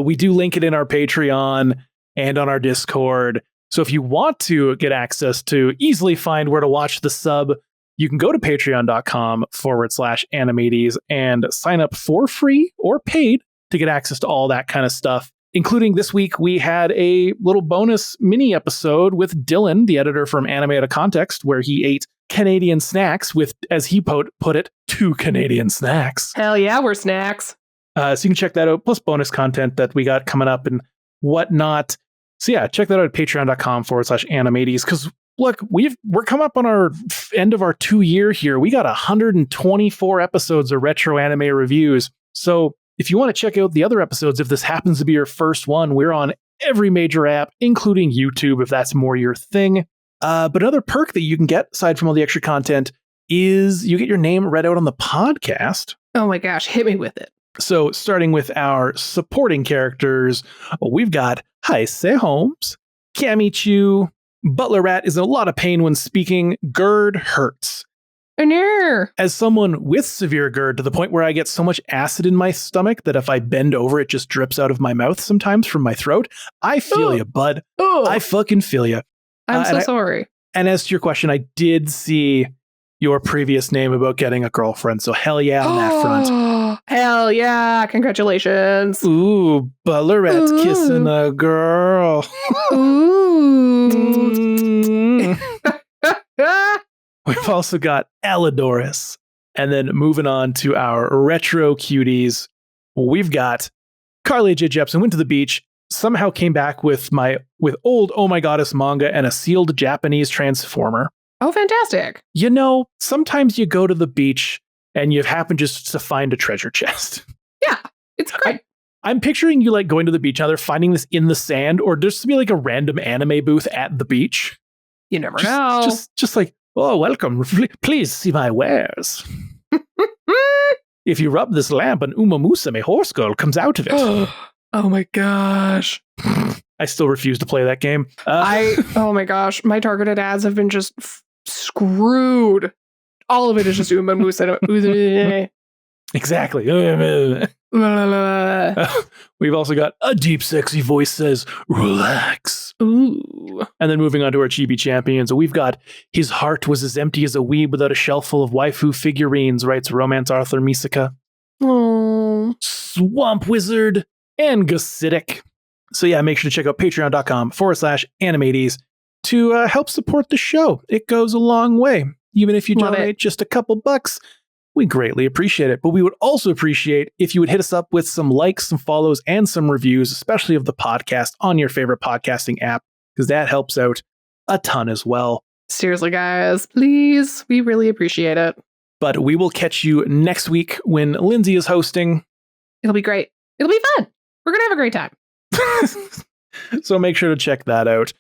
Speaker 1: We do link it in our Patreon and on our Discord. So if you want to get access to easily find where to watch the sub, you can go to patreon.com/animates and sign up for free or paid to get access to all that kind of stuff. including this week, we had a little bonus mini episode with Dylan, the editor from Anime Out of Context, where he ate Canadian snacks with, as he put it, 2 Canadian snacks.
Speaker 2: Hell yeah, we're snacks.
Speaker 1: So you can check that out, plus bonus content that we got coming up and whatnot. So yeah, check that out at patreon.com/animates. Because look, we're coming up on our end of our 2-year here. We got 124 episodes of retro anime reviews. So if you want to check out the other episodes, if this happens to be your first one, we're on every major app, including YouTube, if that's more your thing. But another perk that you can get, aside from all the extra content, is you get your name read out on the podcast.
Speaker 2: Oh my gosh, hit me with it.
Speaker 1: So starting with our supporting characters, we've got Heise Holmes, Cammy Chu, Butler Rat is in a lot of pain when speaking, GERD hurts. As someone with severe GERD, to the point where I get so much acid in my stomach that if I bend over, it just drips out of my mouth sometimes from my throat. I feel you, bud. I fucking feel you.
Speaker 2: I'm so sorry.
Speaker 1: And as to your question, I did see your previous name about getting a girlfriend. So hell yeah on that front.
Speaker 2: Hell yeah. Congratulations.
Speaker 1: Ooh, Butler Rat's kissing a girl.
Speaker 2: Ooh.
Speaker 1: We've also got Aladoris. And then moving on to our retro cuties, we've got Carly J. Jepsen went to the beach, somehow came back with old Oh My Goddess manga and a sealed Japanese Transformer.
Speaker 2: Oh, fantastic.
Speaker 1: You know, sometimes you go to the beach and you happen just to find a treasure chest.
Speaker 2: Yeah, it's great.
Speaker 1: I'm picturing you like going to the beach, either finding this in the sand or just to be like a random anime booth at the beach.
Speaker 2: You never know.
Speaker 1: Just like, oh, welcome. Please see my wares. If you rub this lamp, an Umamusume horse girl comes out of it.
Speaker 2: Oh my gosh.
Speaker 1: I still refuse to play that game.
Speaker 2: Oh my gosh. My targeted ads have been just screwed. All of it is just Umamusume.
Speaker 1: Exactly. We've also got a deep, sexy voice says, relax.
Speaker 2: Ooh.
Speaker 1: And then moving on to our chibi champions, we've got his heart was as empty as a weeb without a shelf full of waifu figurines, writes Romance Author Misaka.
Speaker 2: Oh.
Speaker 1: Swamp Wizard and Gasidic. So yeah, make sure to check out patreon.com/animates to help support the show. It goes a long way. Even if you donate just a couple bucks, we greatly appreciate it. But we would also appreciate if you would hit us up with some likes, some follows, and some reviews, especially of the podcast on your favorite podcasting app, because that helps out a ton as well.
Speaker 2: Seriously, guys, please. We really appreciate it.
Speaker 1: But we will catch you next week when Lindsay is hosting.
Speaker 2: It'll be great. It'll be fun. We're going to have a great time.
Speaker 1: So make sure to check that out.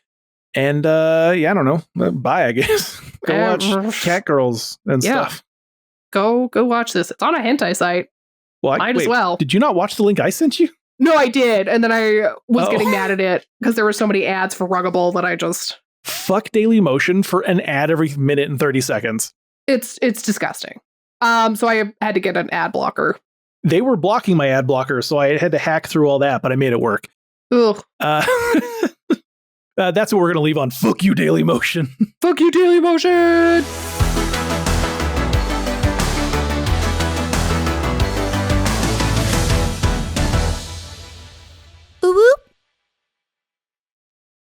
Speaker 1: And yeah, I don't know. Bye, I guess. Go watch Cat Girls and stuff.
Speaker 2: Go watch this. It's on a hentai site.
Speaker 1: Well,
Speaker 2: Might as well.
Speaker 1: Did you not watch the link I sent you?
Speaker 2: No, I did. And then I was getting mad at it because there were so many ads for Ruggable that I just...
Speaker 1: Fuck Daily Motion for an ad every minute and 30 seconds.
Speaker 2: It's disgusting. So I had to get an ad blocker.
Speaker 1: They were blocking my ad blocker, so I had to hack through all that, but I made it work.
Speaker 2: Ugh.
Speaker 1: That's what we're going to leave on. Fuck you, Daily Motion.
Speaker 2: Fuck you, Daily Motion!